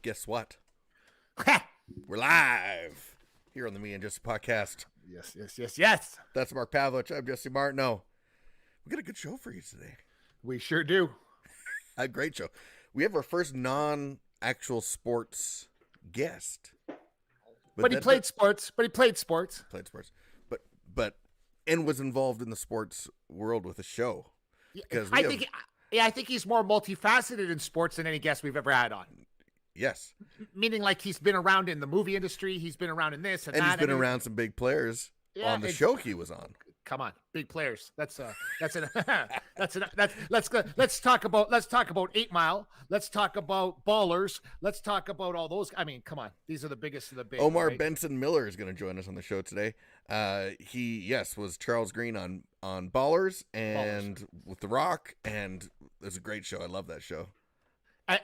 guess what? We're live here on the Me and Jesse podcast. Yes. That's Mark Pavlich. I'm Jesse Martineau. We got a good show for you today. We sure do. A great show. We have our first non-actual sports guest. But he played sports. Played sports. But was involved in the sports world with a show. Because I think he's more multifaceted in sports than any guest we've ever had on. Yes. Meaning like he's been around in the movie industry, he's been around in this and that. And he's been around some big players on the show he was on. Come on, big players. Let's talk about 8 Mile. Let's talk about Ballers. Let's talk about all those. I mean, come on. These are the biggest of the big. Omar right? Benson Miller is going to join us on the show today. He was Charles Greane on Ballers and with The Rock, and it was a great show. I love that show.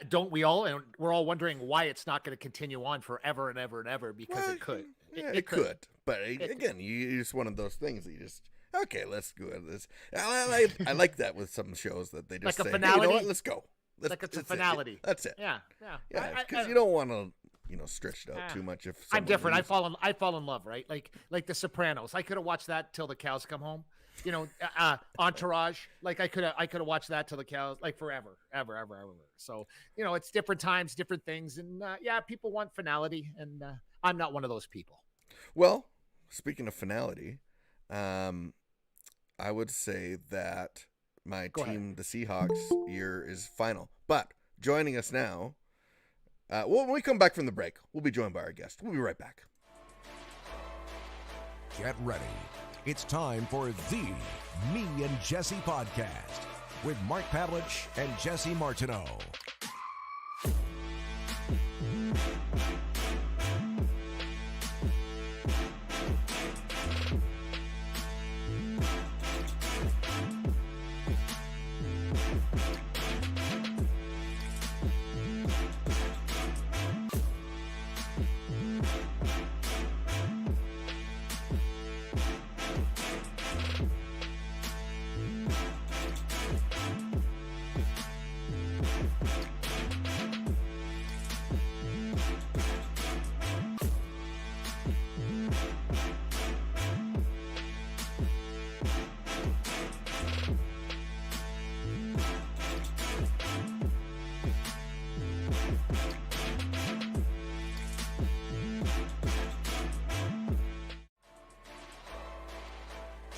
Don't we all? And we're all wondering why it's not going to continue on forever and ever and ever because it could. It could. But again, you just one of those things that you just, okay, let's go with this. I like that with some shows that they just like say, a finality. hey, you know what, let's go. It's a finality. That's it. Yeah. Because you don't want to, stretch it out too much. If I'm different. I fall in love, right? Like The Sopranos. I could have watched that till the cows come home. Entourage. Like I could have watched that till the cows, like forever, ever. So it's different times, different things, and people want finality, and I'm not one of those people. Well, speaking of finality, I would say that my team, the Seahawks, year is final. But joining us now, when we come back from the break, we'll be joined by our guest. We'll be right back. Get ready. It's time for the Me and Jesse podcast with Mark Pavlich and Jesse Martineau.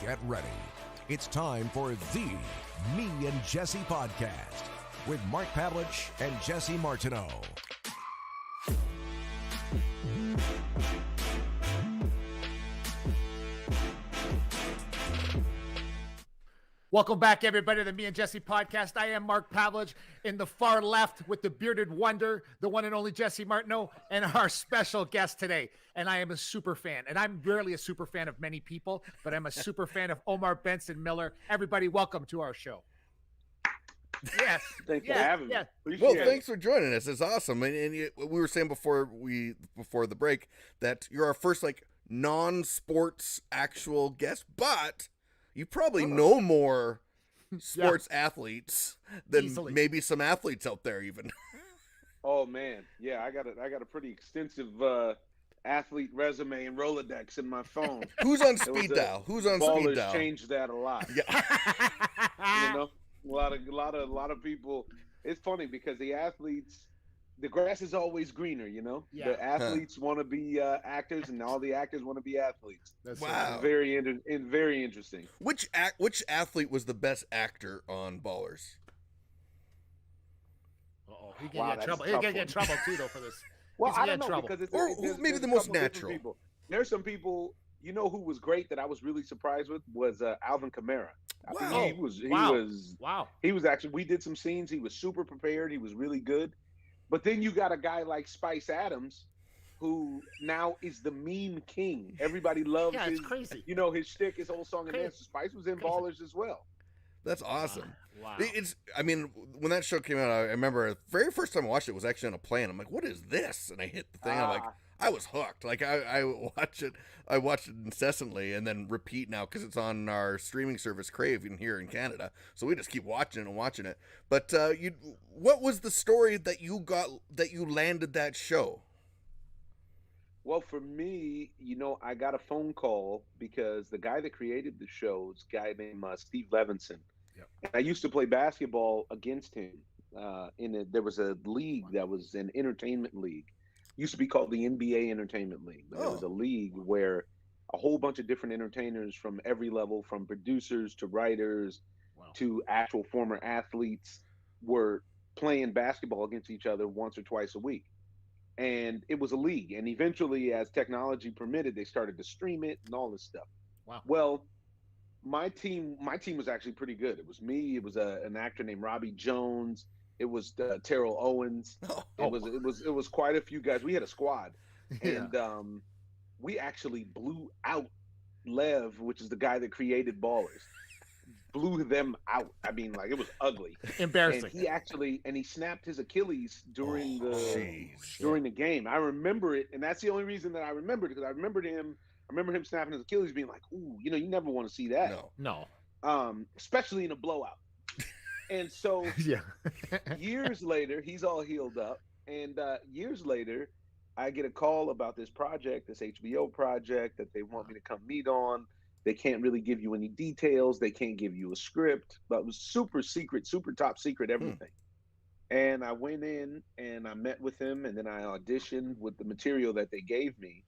Get ready. It's time for the Me and Jesse podcast with Mark Pavlich and Jesse Martineau. Welcome back, everybody, to the Me and Jesse podcast. I am Mark Pavlich in the far left with the bearded wonder, the one and only Jesse Martineau, and our special guest today. And I am a super fan. And I'm rarely a super fan of many people, but I'm a super fan of Omar Benson Miller. Everybody, welcome to our show. Yes. Thanks for having me. Well, thanks for joining us. It's awesome. And we were saying before the break that you're our first non-sports actual guest, but you probably know more sports athletes than maybe some athletes out there even. Oh man, yeah, I got a pretty extensive athlete resume and Rolodex in my phone. Who's on speed dial? Ballers changed that a lot. Yeah. A lot of people. It's funny because the athletes, the grass is always greener. Yeah. The athletes want to be actors, and all the actors want to be athletes. Wow, very interesting. Which athlete was the best actor on Ballers? He can get in trouble. He'll get in trouble too, though, for this. Well, I don't know because maybe the most natural. There's some people. Who was great that I was really surprised with was Alvin Kamara. Wow. He was actually. We did some scenes. He was super prepared. He was really good. But then you got a guy like Spice Adams, who now is the meme king. Everybody loves his. It's crazy. His shtick, his whole song and dance. Spice was in Ballers as well. That's awesome. Wow. When that show came out, I remember the very first time I watched it was actually on a plane. I'm like, what is this? And I hit the thing. I'm like, I was hooked. Like I watch it incessantly and then repeat now because it's on our streaming service Crave here in Canada. So we just keep watching it. But what was the story that you landed that show? Well, for me, I got a phone call because the guy that created the show is a guy named Steve Levinson. Yep. And I used to play basketball against him. There was a league that was an entertainment league. Used to be called the NBA Entertainment League. But It was a league where a whole bunch of different entertainers from every level, from producers to writers to actual former athletes, were playing basketball against each other once or twice a week. And it was a league. And eventually, as technology permitted, they started to stream it and all this stuff. Wow. Well, my team was actually pretty good. It was me. It was an actor named Robbie Jones. It was Terrell Owens. It was quite a few guys. We had a squad, and we actually blew out Lev, which is the guy that created Ballers. Blew them out. I mean, like, it was ugly, embarrassing. And he snapped his Achilles during the game. I remember it, and that's the only reason that I remembered it, because I remember him snapping his Achilles, being like, "Ooh, you never want to see that." No. Especially in a blowout. And so, years later, he's all healed up, and years later, I get a call about this project, this HBO project that they want me to come meet on. They can't really give you any details. They can't give you a script, but it was super secret, super top secret, everything. And I went in and I met with him, and then I auditioned with the material that they gave me.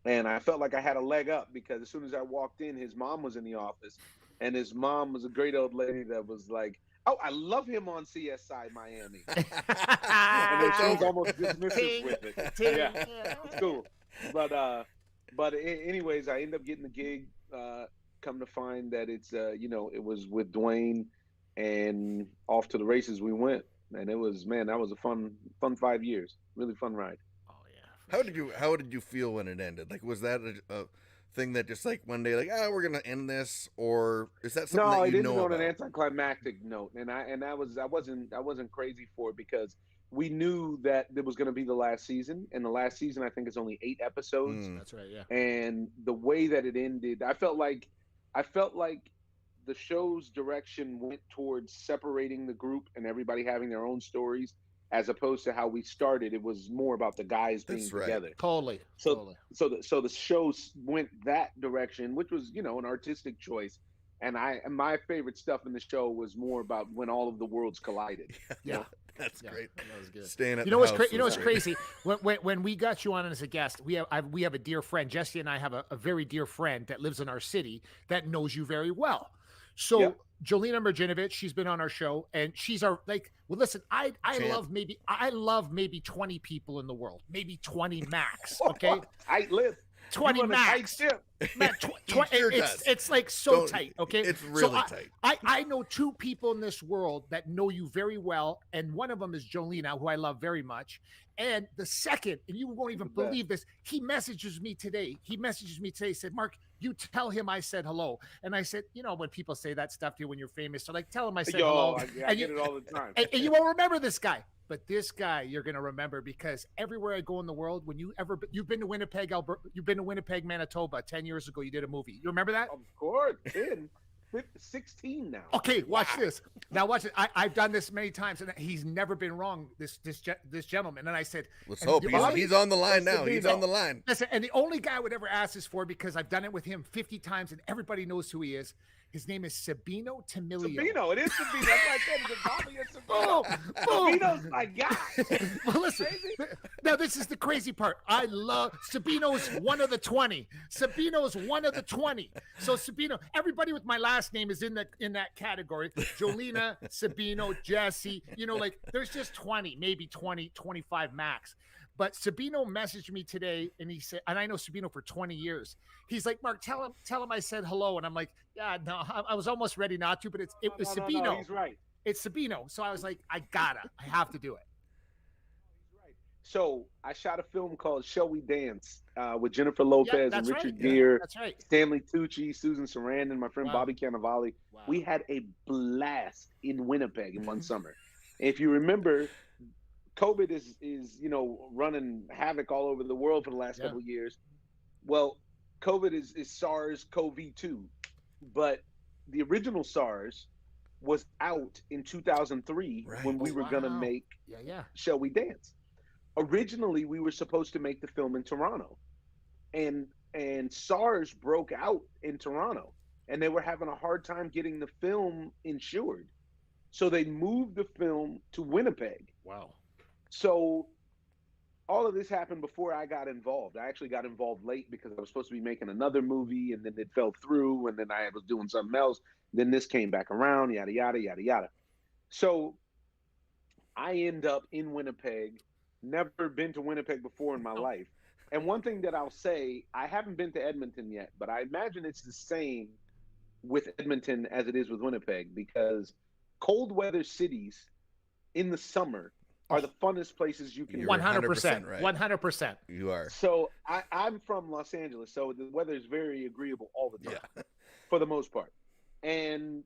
And I felt like I had a leg up because as soon as I walked in, his mom was in the office, and his mom was a great old lady that was like, "Oh, I love him on CSI Miami." And then she was almost dismissive with it. Yeah, it's cool. But anyways, I ended up getting the gig. Come to find that it's it was with Dwayne, and off to the races we went. And it was, man, that was a fun 5 years. Really fun ride. Oh yeah. How did you feel when it ended? Like, was that a thing that just like one day, like, we're gonna end this, or is that something that you know about? No, it ended on an anticlimactic I wasn't crazy for it, because we knew that there was going to be the last season, and the last season I think is only 8 episodes. That's right, yeah. And the way that it ended, I felt like the show's direction went towards separating the group and everybody having their own stories, as opposed to how we started. It was more about the guys being together. Totally. So the show went that direction, which was, an artistic choice. And my favorite stuff in the show was more about when all of the worlds collided. Yeah. That's great. That was good. Staying at what's crazy? When we got you on as a guest, we have a dear friend. Jesse and I have a very dear friend that lives in our city that knows you very well. So Jolena Marjinovic, she's been on our show, and she's listen, I love maybe 20 people in the world, maybe 20 max. Okay. I live 20 max. Man, it's like so tight, okay? It's really tight. I know 2 people in this world that know you very well, and one of them is Jolena, who I love very much. And the second, and you won't even believe this, he messages me today. He said, "Mark, you tell him I said hello." And I said, when people say that stuff to you when you're famous, so like, tell him I said hello. I get it all the time. And you won't remember this guy. But this guy you're going to remember, because everywhere I go in the world, you've been to Winnipeg, Alberta, you've been to Winnipeg, Manitoba 10 years ago, you did a movie. You remember that? Of course. 16 now. Okay, watch this. Now watch it. I've done this many times, and he's never been wrong, this gentleman. And I said, let's hope he's on the line now. He's on the line. Listen, and the only guy I would ever ask this for, because I've done it with him 50 times and everybody knows who he is. His name is Sabino Tamilio. Sabino, it is Sabino. That's why I said it's Bobby and Sabino. Boom. Sabino's my guy. Well, listen. Now, this is the crazy part. I love Sabino's one of the 20. Sabino's one of the 20. So Sabino, everybody with my last name is in that category. Jolena, Sabino, Jesse. There's just 20, maybe 20, 25 max. But Sabino messaged me today, and he said, and I know Sabino for 20 years. He's like, "Mark, tell him I said hello." And I'm like, "Yeah, no, I was almost ready not to, but it was Sabino." No, he's right. It's Sabino. So I was like, I have to do it. He's right. So I shot a film called "Shall We Dance" with Jennifer Lopez and Richard Gere. Yeah, that's right. Stanley Tucci, Susan Sarandon, my friend Bobby Cannavale. Wow. We had a blast in Winnipeg in one summer. If you remember, COVID is running havoc all over the world for the last couple of years. Well, COVID is SARS-CoV-2, but the original SARS was out in 2003 when we were gonna make Shall We Dance. Originally, we were supposed to make the film in Toronto, and SARS broke out in Toronto, and they were having a hard time getting the film insured, so they moved the film to Winnipeg. Wow. So all of this happened before I got involved. I actually got involved late because I was supposed to be making another movie, and then it fell through, and then I was doing something else. Then this came back around, yada, yada, yada, yada. So I end up in Winnipeg, never been to Winnipeg before in my life. And one thing that I'll say, I haven't been to Edmonton yet, but I imagine it's the same with Edmonton as it is with Winnipeg, because cold weather cities in the summer are the funnest places you can. 100%, right. 100%. You are. So I'm from Los Angeles, so the weather is very agreeable all the time, for the most part. And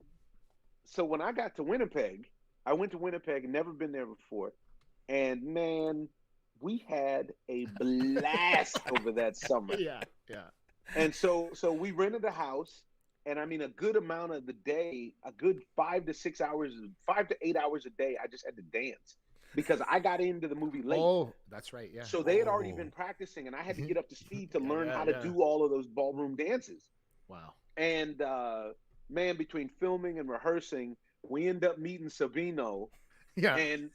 so when I got to Winnipeg, I went to Winnipeg, never been there before, and man, we had a blast over that summer. Yeah. And so we rented a house, and I mean, a good amount of the day, a good 5 to 8 hours a day, I just had to dance, because I got into the movie late. Oh, that's right. Yeah. So they had already been practicing, and I had to get up to speed to learn how to do all of those ballroom dances. Wow. And man, between filming and rehearsing, we end up meeting Sabino. Yeah. And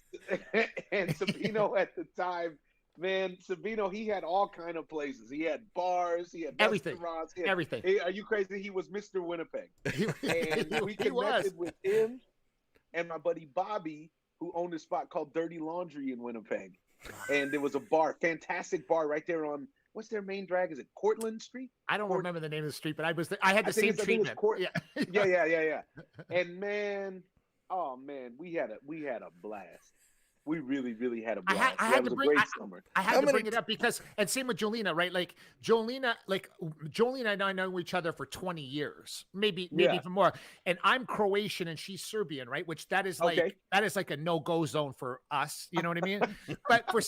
Sabino at the time, man, Sabino, he had all kind of places. He had bars, he had restaurants, everything. Are you crazy? He was Mr. Winnipeg. And we connected with him and my buddy Bobby, who owned a spot called Dirty Laundry in Winnipeg. And there was a bar, fantastic bar right there on, what's their main drag? Is it Cortlandt Street? I don't remember the name of the street, but I had the same treatment. Yeah. And man, oh man, we had a blast. We really, really had a blast. I had to bring it up because, and same with Jolena, right? Like Jolena and I know each other for 20 years, maybe even more. And I'm Croatian and she's Serbian, right? Which that is like a no-go zone for us. You know what I mean? But for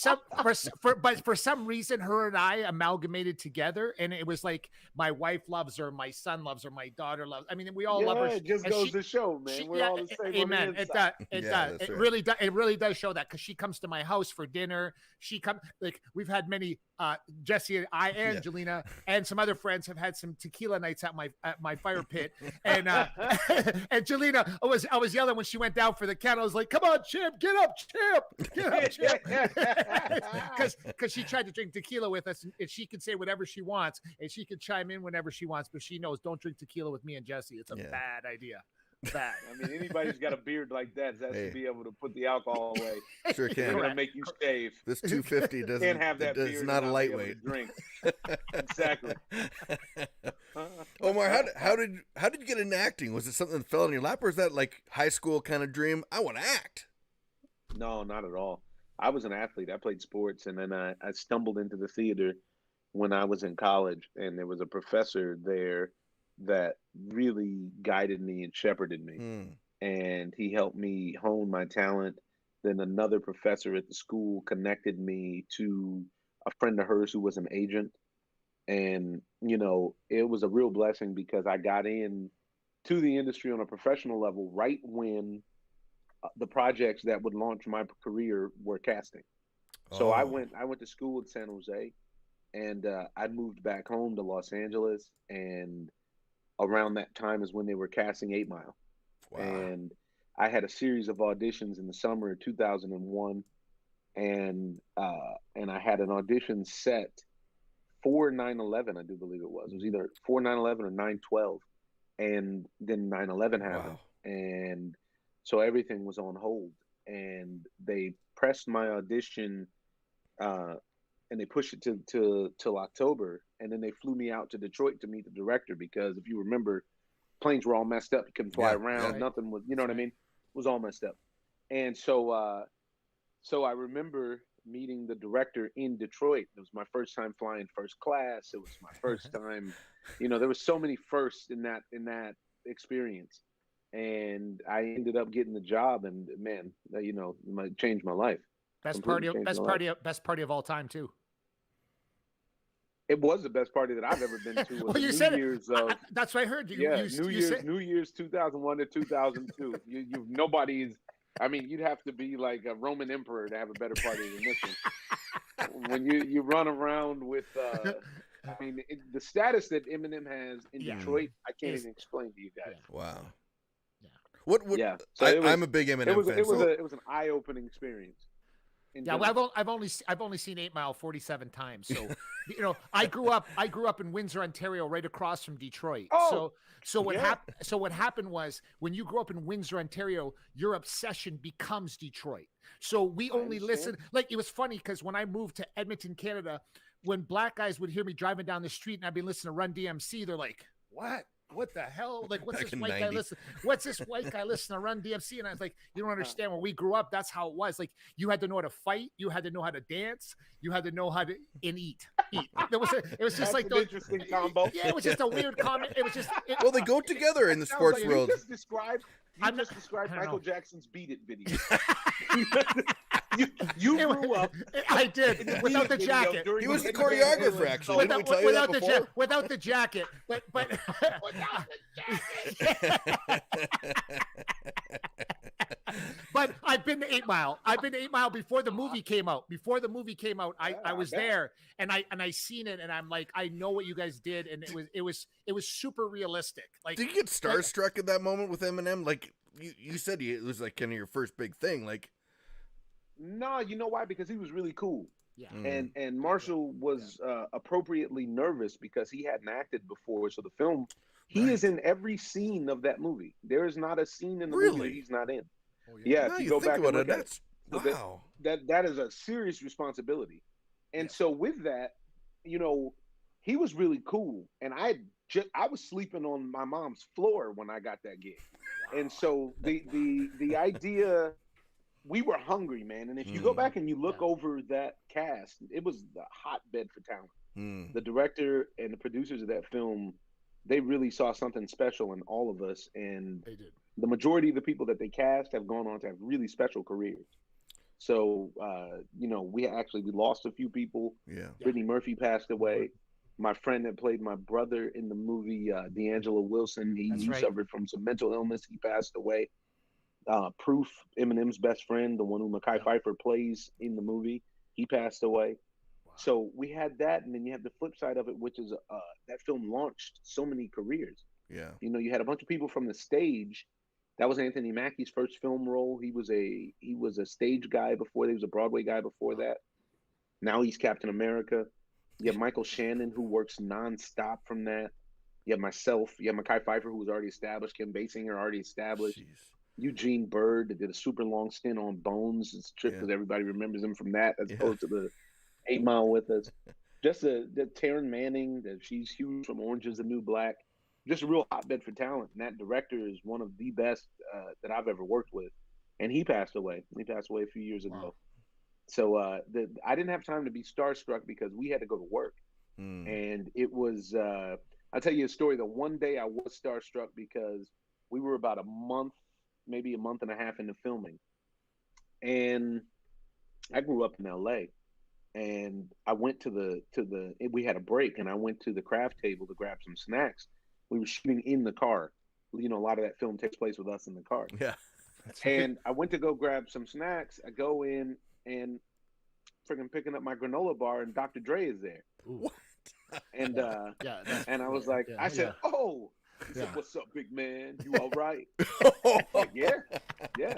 some reason, her and I amalgamated together, and it was like my wife loves her, my son loves her, my daughter loves. I mean, we all love her. It just goes to show, man. We're all the same. Amen. It does. It really does. It really does show that, because she comes to my house for dinner. We've had many Jesse and I and Jelena and some other friends have had some tequila nights at my fire pit. And and Jelena, I was yelling when she went down for the count. I was like, "Come on, Chip, get up, Chip." Because she tried to drink tequila with us, and she can say whatever she wants, and she can chime in whenever she wants, but she knows, don't drink tequila with me and Jesse. It's a bad idea. Bad. I mean, anybody who's got a beard like that has to be able to put the alcohol away. Sure can. It's gonna make you shave. This 250 doesn't. Can't have that beard. It's not a lightweight. Drink. Exactly. Omar, how did you get into acting? Was it something that fell in your lap, or is that like high school kind of dream? I want to act. No, not at all. I was an athlete. I played sports, and then I stumbled into the theater when I was in college, and there was a professor there that really guided me and shepherded me. And he helped me hone my talent. Then another professor at the school connected me to a friend of hers who was an agent. And, it was a real blessing, because I got in to the industry on a professional level right when the projects that would launch my career were casting. So I went to school in San Jose, and I moved back home to Los Angeles, and around that time is when they were casting 8 Mile. Wow. And I had a series of auditions in the summer of 2001, and I had an audition set for 9/11, I do believe it was. It was either for 9/11 or 9/12, and then 9/11 happened. Wow. And so everything was on hold, and they pressed my audition, and they pushed it till October, and then they flew me out to Detroit to meet the director, because if you remember, planes were all messed up. You couldn't fly around. Right. Nothing was, what I mean? It was all messed up. And so I remember meeting the director in Detroit. It was my first time flying first class. It was my first time, there was so many firsts in that experience. And I ended up getting the job, and man, it changed my life. Best Completely party, changed best my party, life. best party of all time too. It was the best party that I've ever been to. Was Well, the you New said Year's it. of That's what I heard. New Year's 2001 to 2002. Nobody is. I mean, you'd have to be like a Roman emperor to have a better party than this one. When you run around with, I mean, the status that Eminem has in Detroit, I can't even explain to you guys. Wow. Yeah. What? Yeah. So I'm a big Eminem fan. It was an eye-opening experience. Yeah, well, I've only seen 8 Mile 47 times. So, you know, I grew up in Windsor, Ontario, right across from Detroit. Oh, so what happened was when you grow up in Windsor, Ontario, your obsession becomes Detroit. So we only listened. Like, it was funny because when I moved to Edmonton, Canada, when black guys would hear me driving down the street and I'd be listening to Run DMC, they're like, "What? What the hell? Like, what's this white guy listen? What's this white guy listen to Run DMC?" And I was like, "You don't understand. When we grew up, that's how it was. Like, you had to know how to fight, you had to know how to dance, you had to know how to eat. It was just like an interesting combo. Yeah, it was just a weird comment. It was just well, they go together in the sports world. You just described Michael Jackson's "Beat It" video. You grew up. I did without the jacket. He was the choreographer, actually. Didn't we tell you that before? Without the jacket, but without the jacket. But I've been to 8 Mile. I've been to 8 Mile before the movie came out. I was there and I seen it and I'm like, I know what you guys did, and it was super realistic. Like, did you get starstruck at that moment with Eminem? Like you said, it was like kind of your first big thing. Like, no, you know why? Because he was really cool. Yeah. And Marshall was appropriately nervous because he hadn't acted before. So the film, he is in every scene of that movie. There is not a scene in the movie that he's not in. Oh, yeah, now if you go back and look at it, wow. That is a serious responsibility. And so with that, you know, he was really cool. And I was sleeping on my mom's floor when I got that gig. Wow. And so the idea, we were hungry, man. And if you go back and you look over that cast, it was the hotbed for talent. The director and the producers of that film, they really saw something special in all of us. And they did. The majority of the people that they cast have gone on to have really special careers. So, you know, we lost a few people. Yeah. Brittany Murphy passed away. My friend that played my brother in the movie, D'Angelo Wilson, he suffered from some mental illness. He passed away. Proof, Eminem's best friend, the one who Mekhi Phifer plays in the movie, he passed away. Wow. So we had that, and then you have the flip side of it, which is that film launched so many careers. Yeah. You know, you had a bunch of people from the stage. That was Anthony Mackie's first film role. He was a stage guy before. He was a Broadway guy before that. Now he's Captain America. You have Michael Shannon, who works nonstop from that. You have myself. You have Mekhi Phifer, who was already established. Kim Basinger, already established. Jeez. Eugene Bird, that did a super long stint on Bones. It's a trip because everybody remembers him from that, as opposed to the 8 Mile with us. Just the Taryn Manning, that she's huge from Orange is the New Black. Just a real hotbed for talent. And that director is one of the best that I've ever worked with. And he passed away. He passed away a few years ago. So I didn't have time to be starstruck because we had to go to work. And it was, I'll tell you a story. The one day I was starstruck because we were about a month, maybe a month and a half into filming. And I grew up in LA. And I went we had a break, and I went to the craft table to grab some snacks. We were shooting in the car. You know, a lot of that film takes place with us in the car. Yeah. And I went to go grab some snacks. I go in and freaking picking up my granola bar, and Dr. Dre is there. What? And and I was like, I said, "Oh," he said, "What's up, big man? You all right?" Like, yeah.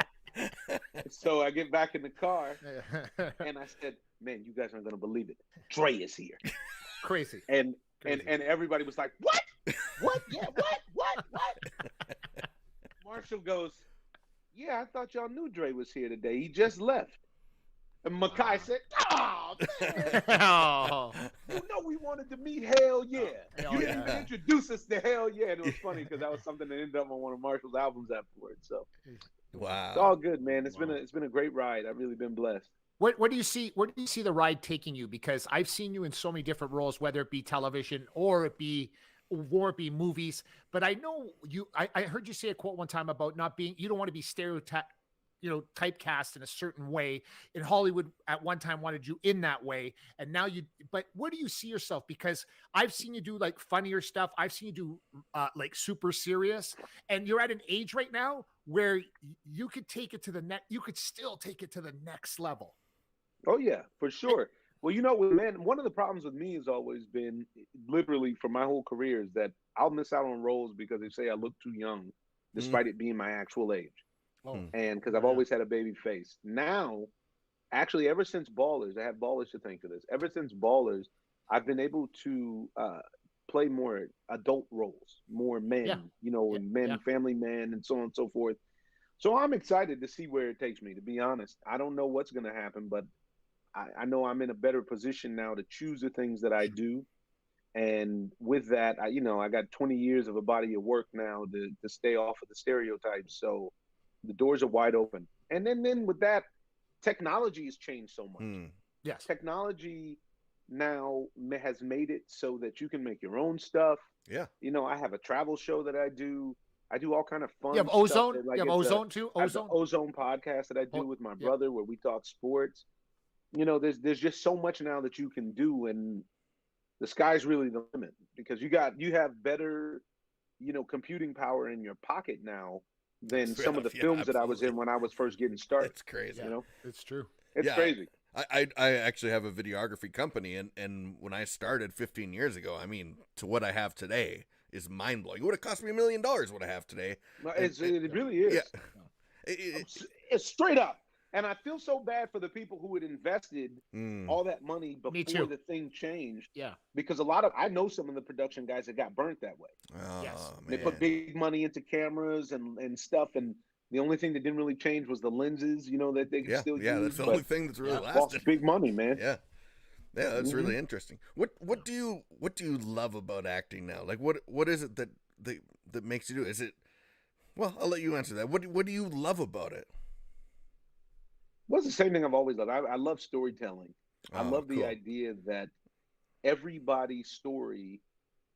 So I get back in the car, and I said, "Man, you guys aren't gonna believe it. Dre is here." Crazy. And everybody was like, "What? What? Yeah, what? Marshall goes, "Yeah, I thought y'all knew Dre was here today. He just left." And Mekhi said, "Oh, man. You know we wanted to meet Hell Yeah. You didn't even introduce us to Hell Yeah." And it was funny because that was something that ended up on one of Marshall's albums afterwards. So wow. It's all good, man. It's been a great ride. I've really been blessed. Where do you see the ride taking you? Because I've seen you in so many different roles, whether it be television or it be movies. But I know I heard you say a quote one time about you don't want to be typecast in a certain way, and Hollywood at one time wanted you in that way, and now but where do you see yourself? Because I've seen you do like funnier stuff. I've seen you do like super serious, and you're at an age right now where you could take it to you could still take it to the next level. Oh yeah, for sure. Well, man, one of the problems with me has always been, literally for my whole career, is that I'll miss out on roles because they say I look too young, despite it being my actual age. Oh. And because I've always had a baby face. Now, actually, ever since Ballers, I have Ballers to thank for this. Ever since Ballers, I've been able to play more adult roles, more men, and men, family men, and so on and so forth. So I'm excited to see where it takes me, to be honest. I don't know what's going to happen, but I know I'm in a better position now to choose the things that I do. And with that, I got 20 years of a body of work now to stay off of the stereotypes. So the doors are wide open. And then with that, technology has changed so much. Yes. Technology now has made it so that you can make your own stuff. Yeah. I have a travel show that I do. I do all kind of fun stuff. You have Ozone? Like, you have Ozone too? Ozone? Ozone podcast that I do with my brother where we talk sports. There's just so much now that you can do, and the sky's really the limit because you have better, computing power in your pocket now than some of the films that I was in when I was first getting started. It's crazy. It's true. It's crazy. I actually have a videography company, and when I started 15 years ago, I mean, to what I have today is mind blowing. It would have cost me $1 million what I have today. It really is. Yeah. It's straight up. And I feel so bad for the people who had invested all that money before the thing changed. Yeah. Because I know some of the production guys that got burnt that way. Oh, yes. man. They put big money into cameras and stuff, and the only thing that didn't really change was the lenses, that they could still use. Yeah, that's the only thing that's really lasted. Lost big money, man. Yeah. Yeah, that's really interesting. What do you love about acting now? Like what is it that makes you do it? Is it, well, I'll let you answer that. What do you love about it? Well, it's the same thing I've always loved. I love storytelling. I love the cool. idea that everybody's story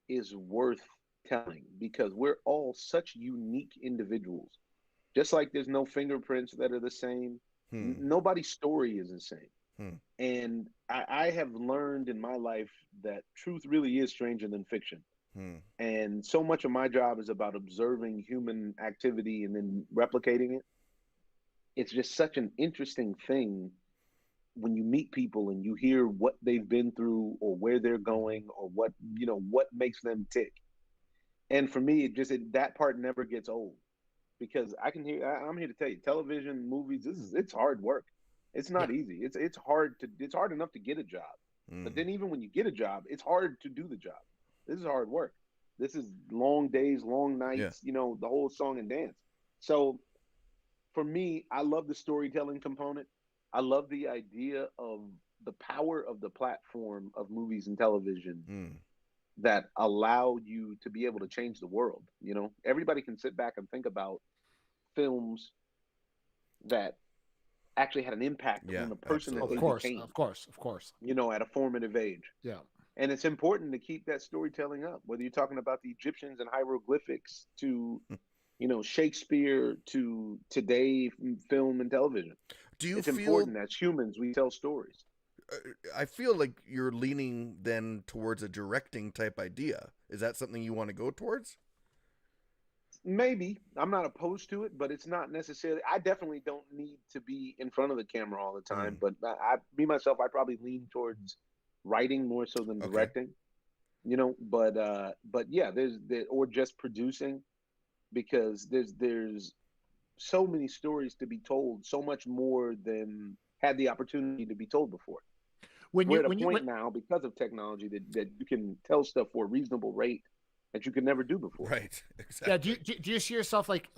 is worth telling because we're all such unique individuals. Just like there's no fingerprints that are the same, nobody's story is the same. And I have learned in my life that truth really is stranger than fiction. And so much of my job is about observing human activity and then replicating it. It's just such an interesting thing when you meet people and you hear what they've been through or where they're going or what makes them tick. And for me, that part never gets old because I'm here to tell you, television, movies, it's hard work. It's not easy. It's hard enough to get a job. But then even when you get a job, it's hard to do the job. This is hard work. This is long days, long nights, the whole song and dance. So for me, I love the storytelling component. I love the idea of the power of the platform of movies and television that allow you to be able to change the world. Everybody can sit back and think about films that actually had an impact on the person that they became. Of course. At a formative age. Yeah. And it's important to keep that storytelling up, whether you're talking about the Egyptians and hieroglyphics to Shakespeare to today film and television. It's important as humans we tell stories. I feel like you're leaning then towards a directing type idea. Is that something you want to go towards? Maybe. I'm not opposed to it, but it's not necessarily. I definitely don't need to be in front of the camera all the time. But I probably lean towards writing more so than directing. But yeah, or just producing. Because there's so many stories to be told, so much more than had the opportunity to be told before. We're at a point now because of technology that you can tell stuff for a reasonable rate that you could never do before. Right. Exactly. Yeah. Do you see yourself like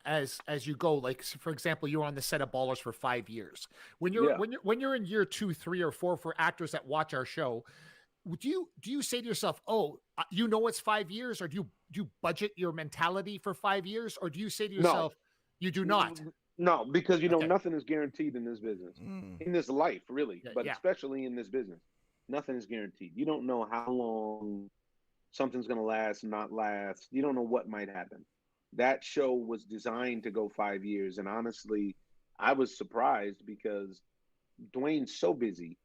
as you go, like, for example, you were on the set of Ballers for 5 years. When you're in year 2, 3, or 4 for actors that watch our show, do you say to yourself, it's 5 years, or do you budget your mentality for 5 years, or do you say to yourself, you do not? No, because nothing is guaranteed in this business, in this life, really, but especially in this business, nothing is guaranteed. You don't know how long something's going to last, not last. You don't know what might happen. That show was designed to go 5 years, and honestly, I was surprised because Dwayne's so busy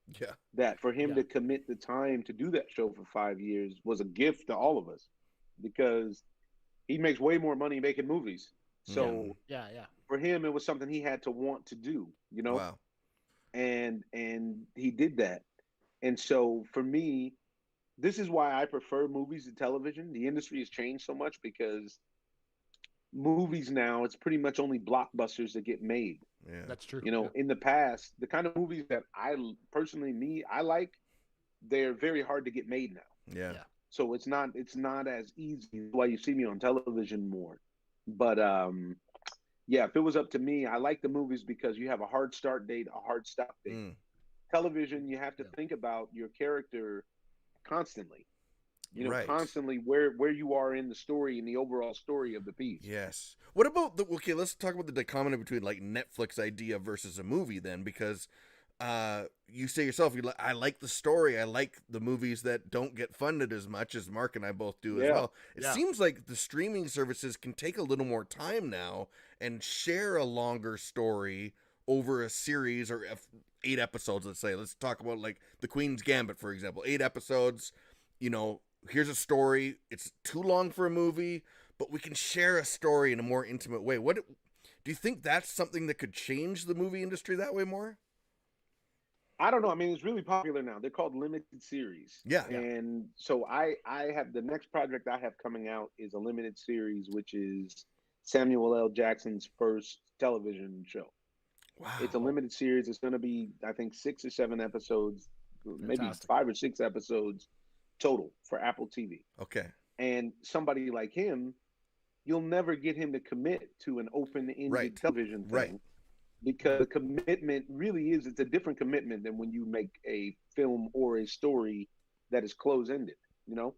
that for him to commit the time to do that show for 5 years was a gift to all of us, because he makes way more money making movies. So for him, it was something he had to want to do, you know? Wow. And he did that. And so for me, this is why I prefer movies to television. The industry has changed so much because movies now, it's pretty much only blockbusters that get made. Yeah, that's true. You know, in the past, the kind of movies that I like, they're very hard to get made now. Yeah. So it's not as easy. That's why you see me on television more. But if it was up to me, I like the movies because you have a hard start date, a hard stop date. Television, you have to think about your character constantly. You know, constantly where you are in the story, in the overall story of the piece. Yes. What about let's talk about the dichotomy between like Netflix idea versus a movie then, because you say yourself, I like the story. I like the movies that don't get funded as much, as Mark and I both do as well. It seems like the streaming services can take a little more time now and share a longer story over a series or 8 episodes, let's say. Let's talk about like The Queen's Gambit, for example. 8 episodes, you know, here's a story. It's too long for a movie, but we can share a story in a more intimate way. What do you think that's something that could change the movie industry that way more? I don't know. I mean, it's really popular now. They're called limited series. Yeah. And so I have the next project I have coming out is a limited series, which is Samuel L. Jackson's first television show. Wow. It's a limited series. It's going to be, I think, 6 or 7 episodes, maybe 5 or 6 episodes total for Apple TV. Okay. And somebody like him, you'll never get him to commit to an open-ended television thing. Right. Because the commitment really is, it's a different commitment than when you make a film or a story that is close-ended, you know?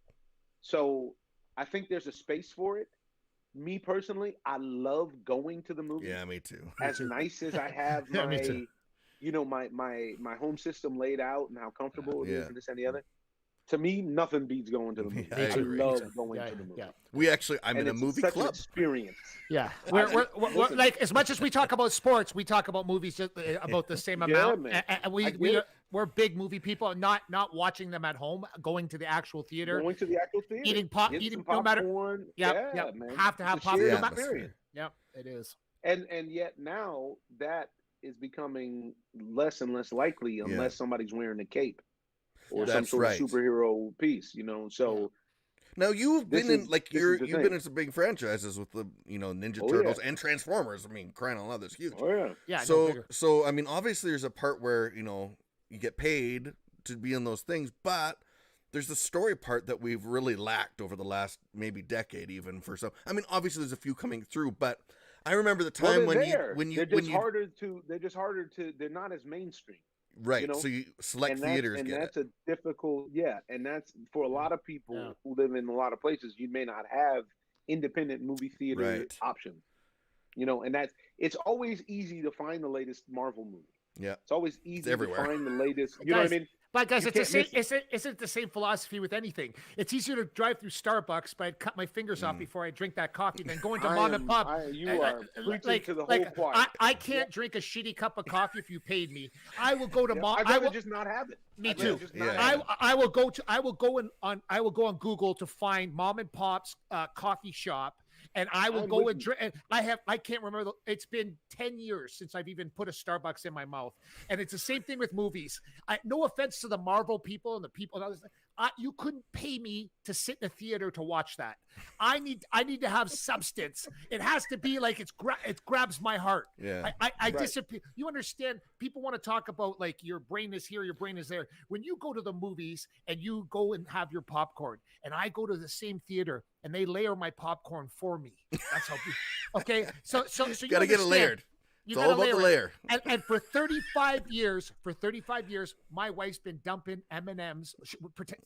So I think there's a space for it. Me personally, I love going to the movies. Yeah, me too. As nice as I have my home system laid out and how comfortable it is and this and the other. To me, nothing beats going to the movie. I love going to the movie. Yeah. We actually, I'm in a movie club. club. Experience. Yeah, we're like, as much as we talk about sports, we talk about movies just about the same amount. And we're big movie people, not watching them at home, going to the actual theater, eating eating no matter. Man. Have to have popcorn. Yeah, it is. And yet now that is becoming less and less likely unless somebody's wearing a cape or some sort of superhero piece, you know. So now you've been in you've been in some big franchises with the Ninja Turtles and Transformers. I mean, crying out loud, that's huge. So I mean, obviously there's a part where you get paid to be in those things, but there's the story part that we've really lacked over the last maybe decade, even for some. I mean, obviously there's a few coming through, but I remember the time they're just harder to they're not as mainstream. Right, so you select theaters and that's a difficult, and that's for a lot of people who live in a lot of places. You may not have independent movie theater options, and it's always easy to find the latest Marvel movie. Yeah, it's always easy to find the latest. You know what I mean? But guys, it's the same. Isn't the same philosophy with anything? It's easier to drive through Starbucks, but I'd cut my fingers off before I drink that coffee than going to mom and pop. You are preaching to the whole choir. I can't drink a shitty cup of coffee if you paid me. I will go to mom. I'd rather just not have it. Me too. I will go on Google to find mom and pop's coffee shop. And I will go and drink. And I can't remember. It's been 10 years since I've even put a Starbucks in my mouth. And it's the same thing with movies. No offense to the Marvel people and the people and others. You couldn't pay me to sit in a theater to watch that. I need to have substance. It has to be like it grabs my heart. Yeah. I disappear. You understand? People want to talk about like your brain is here, your brain is there. When you go to the movies and you go and have your popcorn, and I go to the same theater and they layer my popcorn for me. That's how. Okay, so you gotta get it layered. It's all about the layer. And for 35 years, my wife's been dumping M&Ms.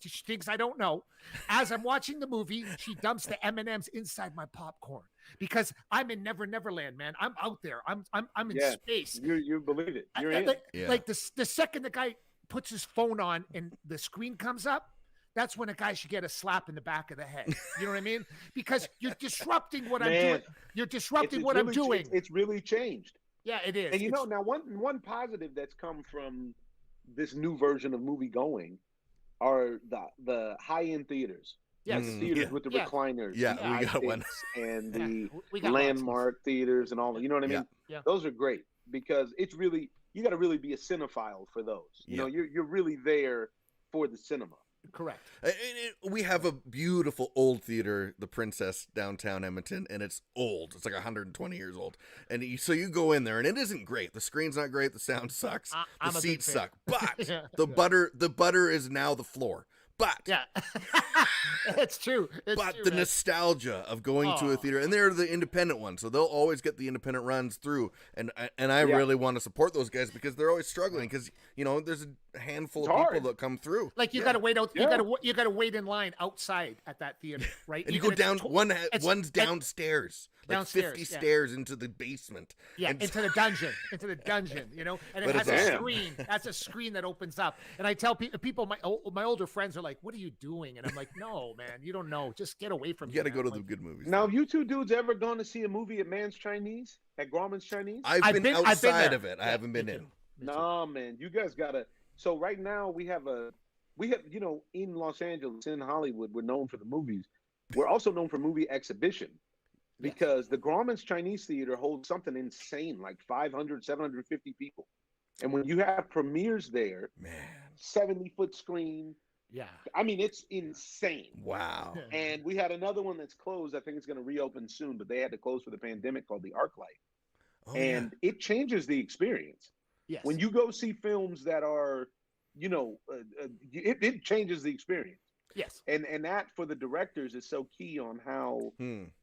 She thinks I don't know. As I'm watching the movie, she dumps the M&Ms inside my popcorn because I'm in Neverland, man. I'm out there. I'm in space. You believe it. You're in. Like the second the guy puts his phone on and the screen comes up, that's when a guy should get a slap in the back of the head. You know what I mean? Because you're disrupting what I'm doing. You're disrupting what I'm doing. It's really changed. Yeah, it is. And you know, now one positive that's come from this new version of movie going are the high-end theaters. Yes. The theaters with the recliners, Yeah, the we got one. and Yeah, the we got landmark theaters and all that. You know what I mean? Yeah. Those are great because it's really, you got to really be a cinephile for those. You know, you're really there for the cinema. Correct. We have a beautiful old theater, the Princess, downtown Edmonton, and it's old. It's like 120 years old. And so you go in there, and it isn't great. The screen's not great. The sound sucks. I'm the a big seats fan. suck. But the butter is now the floor. But yeah, it's true. The nostalgia of going to a theater, and they're the independent ones, so they'll always get the independent runs through. And I really want to support those guys because they're always struggling. Because there's a handful of people that come through. Like you got to wait out. You got to wait in line outside at that theater, right? And you go down. One's downstairs. Like 50 stairs into the basement. Yeah, into the dungeon. And it has a screen. That's a screen that opens up. And I tell people, my older friends are like, "What are you doing?" And I'm like, "No, man, you don't know. Just get away from me." You got to go to the good movies. Now, have you two dudes ever gone to see a movie at Man's Chinese? At Grauman's Chinese? I've been outside of it. I haven't been in. No, man, you guys gotta. So right now we have in Los Angeles, in Hollywood, we're known for the movies. We're also known for movie exhibition. Because the Grauman's Chinese Theater holds something insane, like 500, 750 people. And when you have premieres there, 70-foot screen. Yeah. I mean, it's insane. Wow. And we had another one that's closed. I think it's going to reopen soon, but they had to close for the pandemic, called the ArcLight. And it changes the experience. Yes. When you go see films that are, it changes the experience. Yes. And that for the directors is so key on how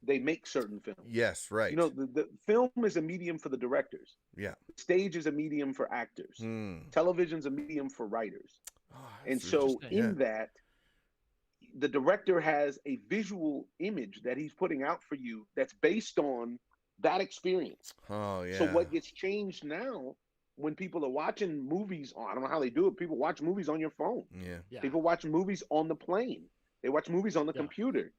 they make certain films. Yes, right. The film is a medium for the directors. Yeah. Stage is a medium for actors. Television's a medium for writers. And so in that, the director has a visual image that he's putting out for you that's based on that experience. Oh, yeah. So what gets changed now, when people are watching movies I don't know how they do it. People watch movies on your phone. Yeah. People watch movies on the plane. They watch movies on the computer.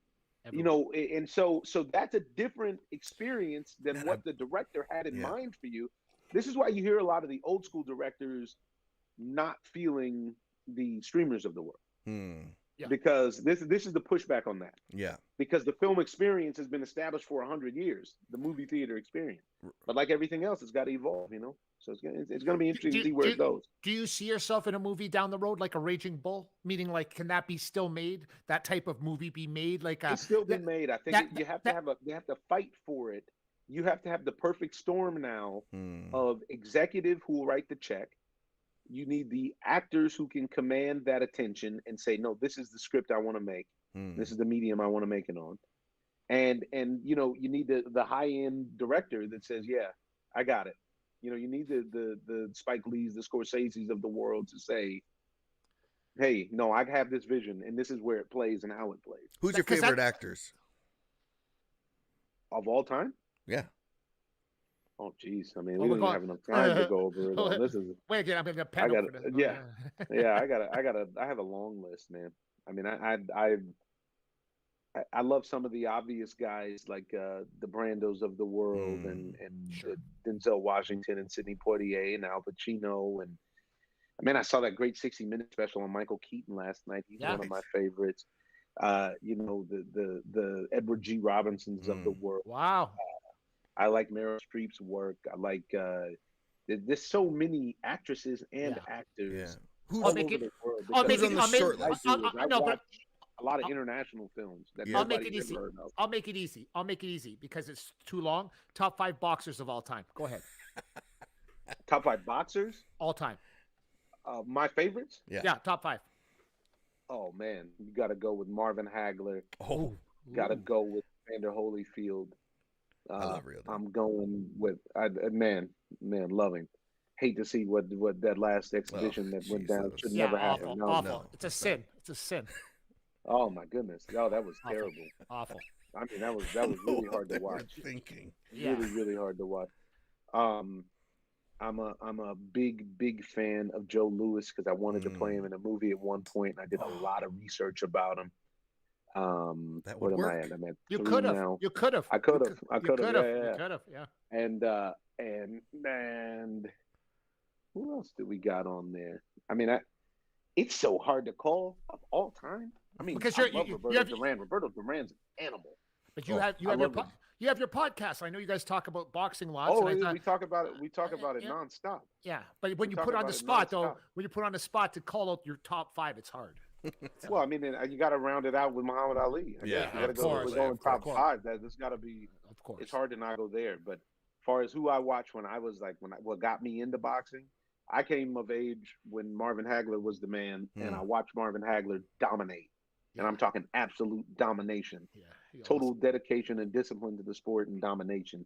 And so that's a different experience than what the director had in mind for you. This is why you hear a lot of the old school directors not feeling the streamers of the world. Because this is the pushback on that. Yeah. Because the film experience has been established for 100 years, the movie theater experience. But like everything else, it's got to evolve, So it's going to be interesting to see where it goes. Do you see yourself in a movie down the road like a Raging Bull? Meaning, like, can that be still made? That type of movie be made? Like it's still been made. I think you have to fight for it. You have to have the perfect storm now of executive who will write the check. You need the actors who can command that attention and say, no, this is the script I want to make. This is the medium I want to make it on. And you need the high-end director that says, yeah, I got it. You need the Spike Lees, the Scorseses of the world to say, hey, no, I have this vision, and this is where it plays and how it plays. Who's your favorite actors? Of all time? Yeah. Oh, geez. I mean, we don't even have enough time to go over it all. This is. Wait again. I'm going to panel for this. Yeah. I have a long list, man. I mean, I love some of the obvious guys like the Brandos of the world and Denzel Washington and Sidney Poitier and Al Pacino. And I mean, I saw that great 60-minute special on Michael Keaton last night. He's one of my favorites. The Edward G. Robinsons of the world. Wow. I like Meryl Streep's work. I like there's so many actresses and actors all over the world. I watch a lot of international films that nobody's ever heard of. I'll make it easy because it's too long. Top 5 boxers of all time. Go ahead. Top 5 boxers? All time. My favorites? Yeah, top 5. Oh, man. You got to go with Marvin Hagler. Oh. Got to go with Evander Holyfield. I love Real. I'm going with loving. Hate to see what that last exhibition that went down should never happen. Awful. No. It's a sin. It's a sin. Oh my goodness! Oh, that was terrible. Awful. I mean, that was really hard to watch. Really hard to watch. I'm a big fan of Joe Louis because I wanted to play him in a movie at one point, and I did a lot of research about him. That would work. You could have. I could have. Yeah. And and who else do we got on there? I mean, it's so hard to call of all time. I mean, because I love Roberto Duran. Roberto Duran's an animal. But you have your podcast. I know you guys talk about boxing lots. Oh, we talk about it. We talk about it nonstop. Yeah, but when you put on the spot when you put on the spot to call out your top 5, it's hard. Well, I mean, you got to round it out with Muhammad Ali. Yeah, you got to go. We're going top 5. That's got to be. Of course, it's hard to not go there. But as far as who I watched when I was like what got me into boxing, I came of age when Marvin Hagler was the man, and I watched Marvin Hagler dominate. And I'm talking absolute domination, total dedication and discipline to the sport and domination.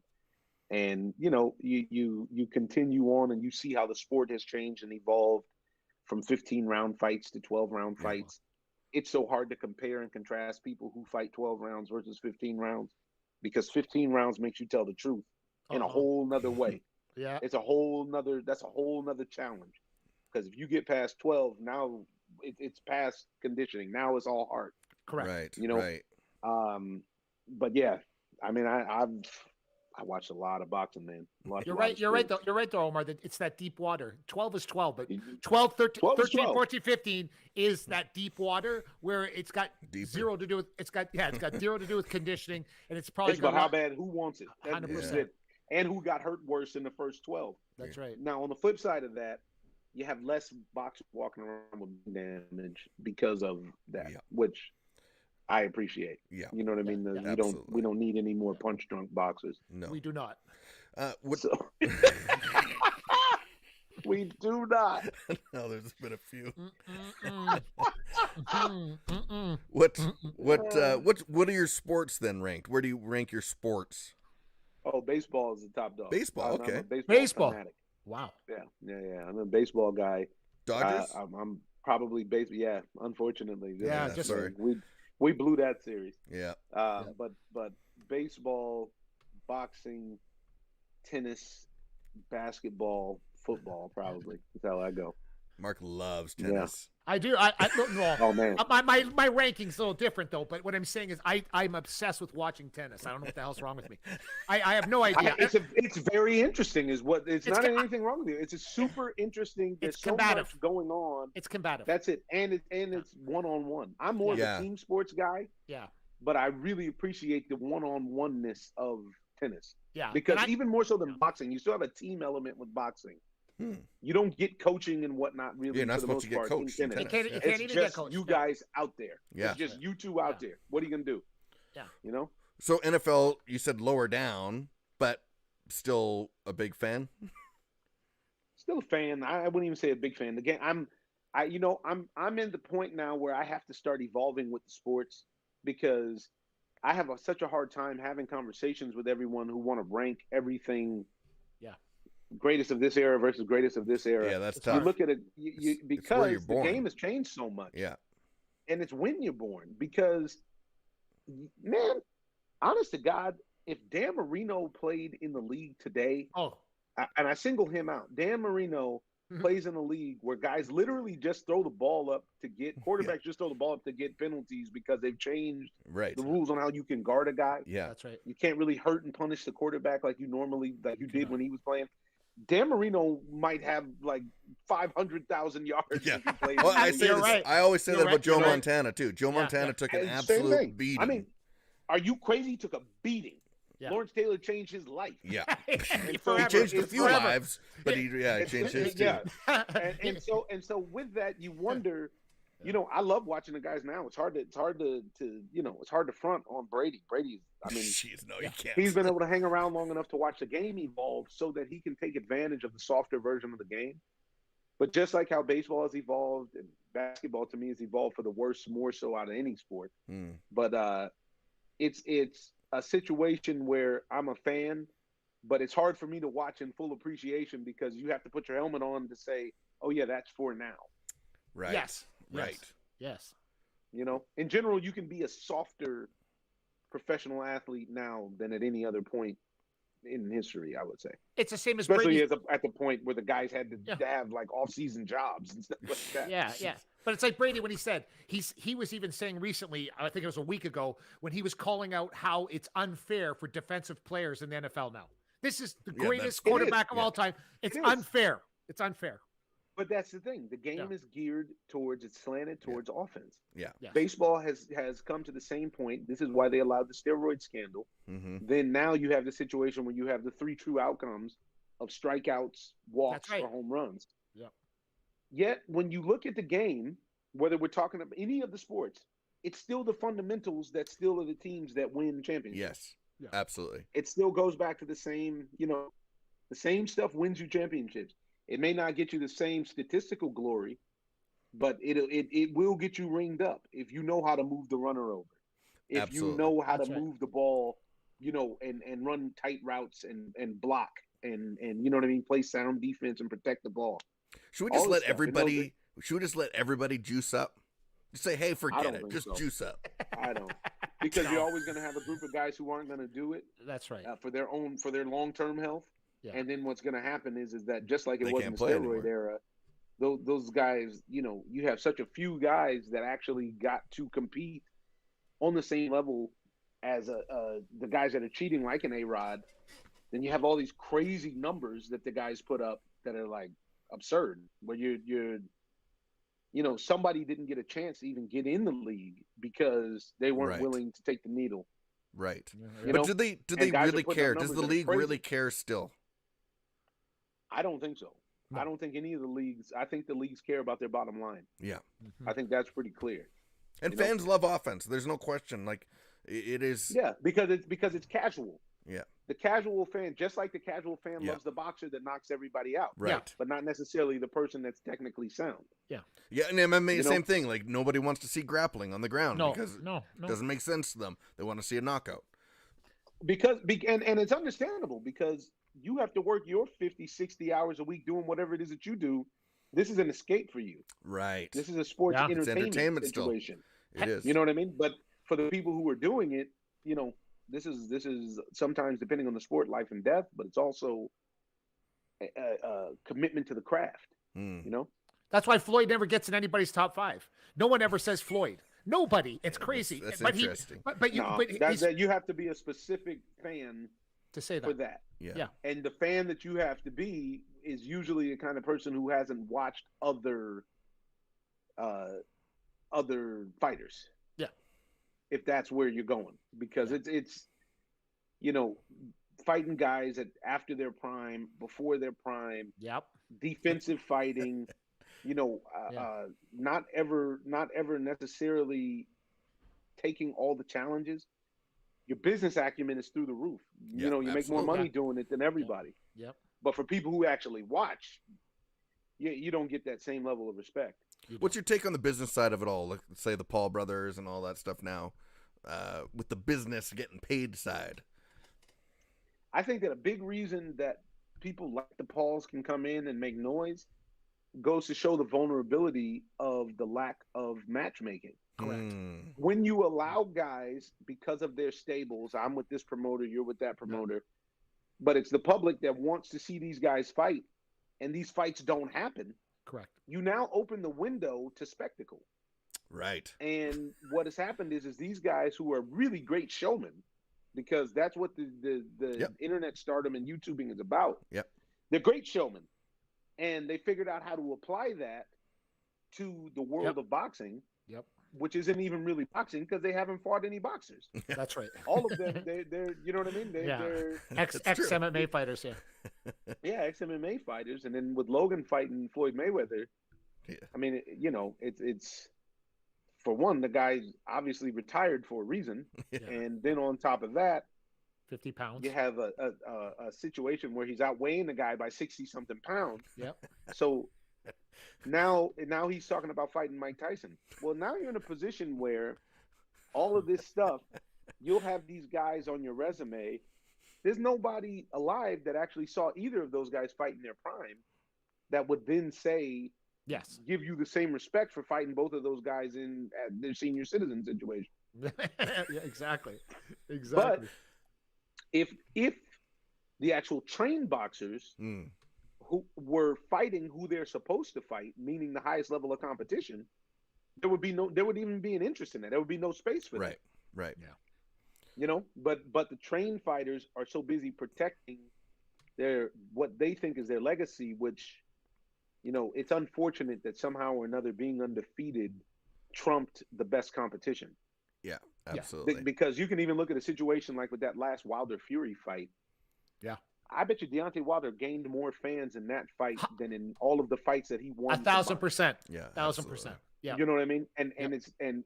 And, you know, you continue on and you see how the sport has changed and evolved from 15-round fights to 12-round fights. It's so hard to compare and contrast people who fight 12 rounds versus 15 rounds because 15 rounds makes you tell the truth in a whole nother way. That's a whole nother challenge. Because if you get past 12, now it's past conditioning. Now it's all heart. Correct. Right. You know. Right. But yeah, I mean, I watched a lot of boxing, man. You're right though, Omar. It's that deep water. 12 is 12, but 12, 13, 14, 15 is that deep water where it's got zero to do with zero to do with conditioning, and it's probably about how bad who wants it. 100%. And who got hurt worse in the first 12. That's right. Now on the flip side of that, you have less boxers walking around with damage because of that, which I appreciate. Yeah, you know what I mean. We don't need any more punch drunk boxers. No, we do not. We do not. No, there's been a few. What are your sports then ranked? Where do you rank your sports? Oh, baseball is the top dog. Baseball, okay. Baseball. Fanatic. Wow. Yeah. I'm a baseball guy. Dodgers. I'm probably baseball. Yeah, unfortunately. Yeah, just sorry. We blew that series. Yeah. But baseball, boxing, tennis, basketball, football, probably. That's how I go. Mark loves tennis. I do. I oh man. My ranking's a little different though. But what I'm saying is, I'm obsessed with watching tennis. I don't know what the hell's wrong with me. I have no idea. It's very interesting. It's not anything wrong with you. It's a super interesting. There's so much going on. It's combative. That's it. And it's one-on-one. I'm more of a team sports guy. Yeah. But I really appreciate the one-on-one-ness of tennis. Yeah. Because even more so than boxing, you still have a team element with boxing. You don't get coaching and whatnot really. You're not for the supposed most to get part, coached. You can't even get coached. You guys out there. Yeah. It's just you two out there. What are you gonna do? Yeah. You know. So NFL, you said lower down, but still a big fan. Still a fan. I wouldn't even say a big fan. Again, I'm in the point now where I have to start evolving with the sports because I have such a hard time having conversations with everyone who want to rank everything. Yeah. Greatest of this era versus greatest of this era. Yeah, that's tough. You look at it because the game has changed so much. Yeah. And it's when you're born because, man, honest to God, if Dan Marino played in the league today, and I single him out, Dan Marino plays in a league where guys literally just throw the ball up to get quarterbacks just throw the ball up to get penalties because they've changed the rules on how you can guard a guy. Yeah, that's right. You can't really hurt and punish the quarterback like you did when he was playing. Dan Marino might have like 500,000 yards. Yeah. If he played Well, I always say that about Joe Montana too. Joe Montana took an absolute beating. I mean, are you crazy? He took a beating. Yeah. Lawrence Taylor changed his life. Yeah. He changed a few lives, but he changed his too. Yeah. And so with that, you wonder. You know, I love watching the guys now. It's hard to front on Brady. Brady's, I mean, jeez, no, you can't. He's been able to hang around long enough to watch the game evolve so that he can take advantage of the softer version of the game. But just like how baseball has evolved and basketball to me has evolved for the worse, more so out of any sport. But it's a situation where I'm a fan, but it's hard for me to watch in full appreciation because you have to put your helmet on to say, oh yeah, that's for now. Right. Yes. Right. Yes. You know, in general, you can be a softer professional athlete now than at any other point in history, I would say. It's the same as especially at the point where the guys had to have like off-season jobs and stuff like that. Yeah. But it's like Brady when he said he was even saying recently, I think it was a week ago, when he was calling out how it's unfair for defensive players in the NFL now. This is the Yeah, greatest it quarterback is. of Yeah. all time. It's It is. unfair. It's unfair. But that's the thing. The game is geared towards, it's slanted towards offense. Yeah. Yes. Baseball has come to the same point. This is why they allowed the steroid scandal. Mm-hmm. Then now you have the situation where you have the 3 true outcomes of strikeouts, walks, That's right. or home runs. Yep. Yet when you look at the game, whether we're talking about any of the sports, it's still the fundamentals that still are the teams that win championships. Yes. Absolutely. It still goes back to the same, the same stuff wins you championships. It may not get you the same statistical glory, but it will get you ringed up if you know how to move the runner over. If Absolutely. you know how That's to right. move the ball, and run tight routes and block and you know what I mean, play sound defense and protect the ball. Should we All just this let stuff. everybody? Should we just let everybody juice up? Just say, hey, forget don't it. think Just so. juice up. I don't, because you're always going to have a group of guys who aren't going to do it That's right. for their long-term health. Yeah. And then what's going to happen is that just like it They was in can't the play steroid anymore. era, those guys, you have such a few guys that actually got to compete on the same level as the guys that are cheating like an A-Rod. Then you have all these crazy numbers that the guys put up that are like absurd, where somebody didn't get a chance to even get in the league because they weren't Right. willing to take the needle. Right. You But know? do they And guys are really putting up care? Does numbers the that are league crazy. really care still? I don't think so. No. I don't think any of the leagues. I think the leagues care about their bottom line. Yeah. Mhm. I think that's pretty clear. And You know? fans love offense. There's no question. Like it is. Yeah, because it's casual. Yeah. The casual fan, just like the casual fan, Yeah. loves the boxer that knocks everybody out. Right. But not necessarily the person that's technically sound. Yeah. And MMA, You know? same thing. Like nobody wants to see grappling on the ground No, because no. it doesn't make sense to them. They want to see a knockout. And it's understandable because you have to work your 50, 60 hours a week doing whatever it is that you do. This is an escape for you. Right. This is a sports Yeah. It's entertainment still. situation. It is. You know what I mean? But for the people who are doing it, this is sometimes, depending on the sport, life and death, but it's also a commitment to the craft. Mm. You know? That's why Floyd never gets in anybody's top 5. No one ever says Floyd. Nobody. It's crazy. That's but interesting. You have to be a specific fan to say for that. that. Yeah. And the fan that you have to be is usually the kind of person who hasn't watched other fighters. Yeah. If that's where you're going, because it's fighting guys after their prime, before their prime, Yep. defensive fighting, not ever necessarily taking all the challenges. Your business acumen is through the roof. Yeah, You make more absolutely. money doing it than everybody. Yep. But for people who actually watch, you don't get that same level of respect. What's your take on the business side of it all? Like, say the Paul brothers and all that stuff now, with the business getting paid side. I think that a big reason that people like the Pauls can come in and make noise goes to show the vulnerability of the lack of matchmaking. Correct. Mm. When you allow guys, because of their stables, I'm with this promoter, you're with that promoter, but it's the public that wants to see these guys fight, and these fights don't happen. Correct. You now open the window to spectacle. Right. And what has happened is these guys who are really great showmen, because that's what the Yep. internet stardom and YouTubing is about. Yep. They're great showmen. And they figured out how to apply that to the world of boxing, Yep. which isn't even really boxing because they haven't fought any boxers. That's right. All of them, they're you know what I mean? They're ex MMA fighters, ex-MMA fighters. And then with Logan fighting Floyd Mayweather, Yeah. I mean, it's for one, the guy's obviously retired for a reason. Yeah. And then on top of that, 50 pounds. you have a situation where he's outweighing the guy by 60-something pounds. Yep. So now he's talking about fighting Mike Tyson. Well, now you're in a position where all of this stuff, you'll have these guys on your resume. There's nobody alive that actually saw either of those guys fight in their prime that would then say, Yes. give you the same respect for fighting both of those guys in their senior citizen situation. Yeah, exactly. Exactly. But if the actual trained boxers Mm. who were fighting who they're supposed to fight, meaning the highest level of competition, there would even be an interest in that. There would be no space for that. Right. Yeah. But the trained fighters are so busy protecting what they think is their legacy, which, it's unfortunate that somehow or another being undefeated trumped the best competition. Yeah, absolutely. Because you can even look at a situation like with that last Wilder Fury fight. Yeah. I bet you Deontay Wilder gained more fans in that fight than in all of the fights that he won. 1,000%. Yeah, 1,000%. Yeah. You know what I mean? And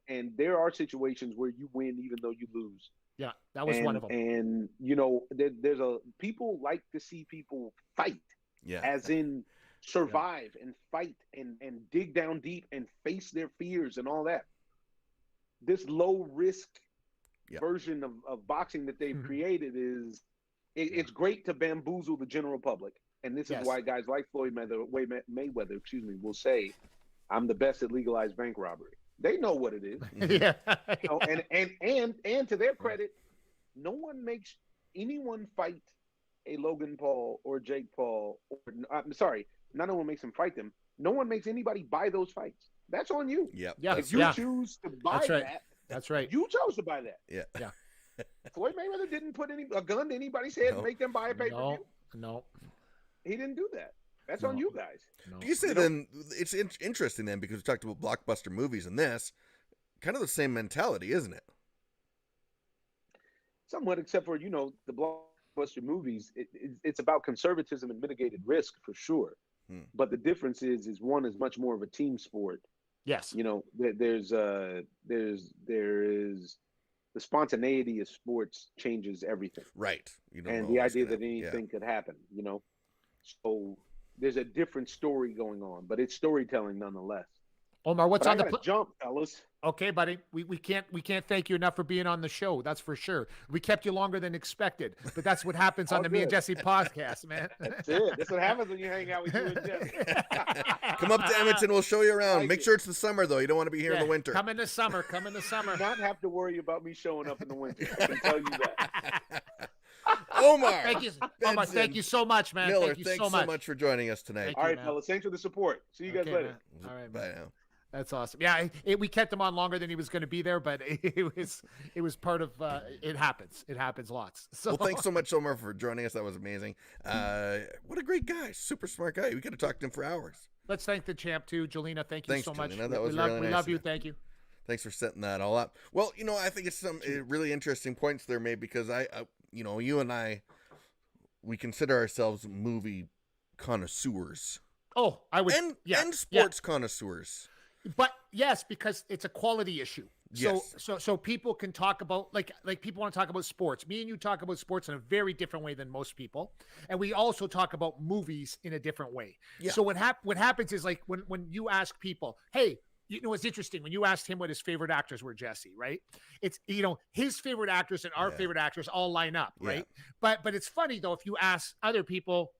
and there are situations where you win even though you lose. Yeah, that was one of them. And there's people like to see people fight. Yeah. As in survive and fight and dig down deep and face their fears and all that. This low risk version of boxing that they've created it's great to bamboozle the general public. And this is why guys like Floyd Mayweather, will say, I'm the best at legalized bank robbery. They know what it is. Yeah. And to their credit, no one makes anyone fight a Logan Paul or Jake Paul. I'm sorry, not no one makes them fight them. No one makes anybody buy those fights. That's on you. Yep. Yeah. If you choose to buy that's right. You chose to buy that. Yeah. Floyd Mayweather didn't put a gun to anybody's head and make them buy a pay-per-view. No. He didn't do that. That's on you guys. No. Do you say then it's interesting then, because we talked about blockbuster movies and this kind of the same mentality, isn't it? Somewhat, except for the blockbuster movies. It's about conservatism and mitigated risk for sure. But the difference is one is much more of a team sport. Yes. There is the spontaneity of sports changes everything. Right. And the idea that anything could happen. So there's a different story going on, but it's storytelling nonetheless. Omar, what's on the jump, fellas? Okay, buddy. We can't thank you enough for being on the show. That's for sure. We kept you longer than expected, but that's what happens on the Me and Jesse podcast, man. That's it. That's what happens when you hang out with you and Jesse. Come up to Edmonton. We'll show you around. Make sure it's the summer, though. You don't want to be here in the winter. Come in the summer. You not have to worry about me showing up in the winter. I can tell you that. Omar. Thank you. Omar, thank you so much, man. Miller, thank you thanks so much for joining us tonight. All right, fellas. Thanks for the support. See you guys later. Man. All right, bye man. now. That's awesome. Yeah, we kept him on longer than he was going to be there, but it was part of it happens. It happens lots. So well, thanks so much, Omar, for joining us. That was amazing. What a great guy. Super smart guy. We could have talked to him for hours. Let's thank the champ too. Jolena, thank you so much. Jolena. That was we really nice. We love you. Thank you. Thanks for setting that all up. Well, I think it's some really interesting points there made, because I you and I, we consider ourselves movie connoisseurs. Oh, I would. And sports connoisseurs. But yes, because it's a quality issue. Yes. So people can talk about like people want to talk about sports. Me and you talk about sports in a very different way than most people, and we also talk about movies in a different way. Yeah. So what happens is, like, when you ask people, hey, it's interesting when you asked him what his favorite actors were, Jesse, right? It's his favorite actors and our favorite actors all line up, right? But it's funny though, if you ask other people,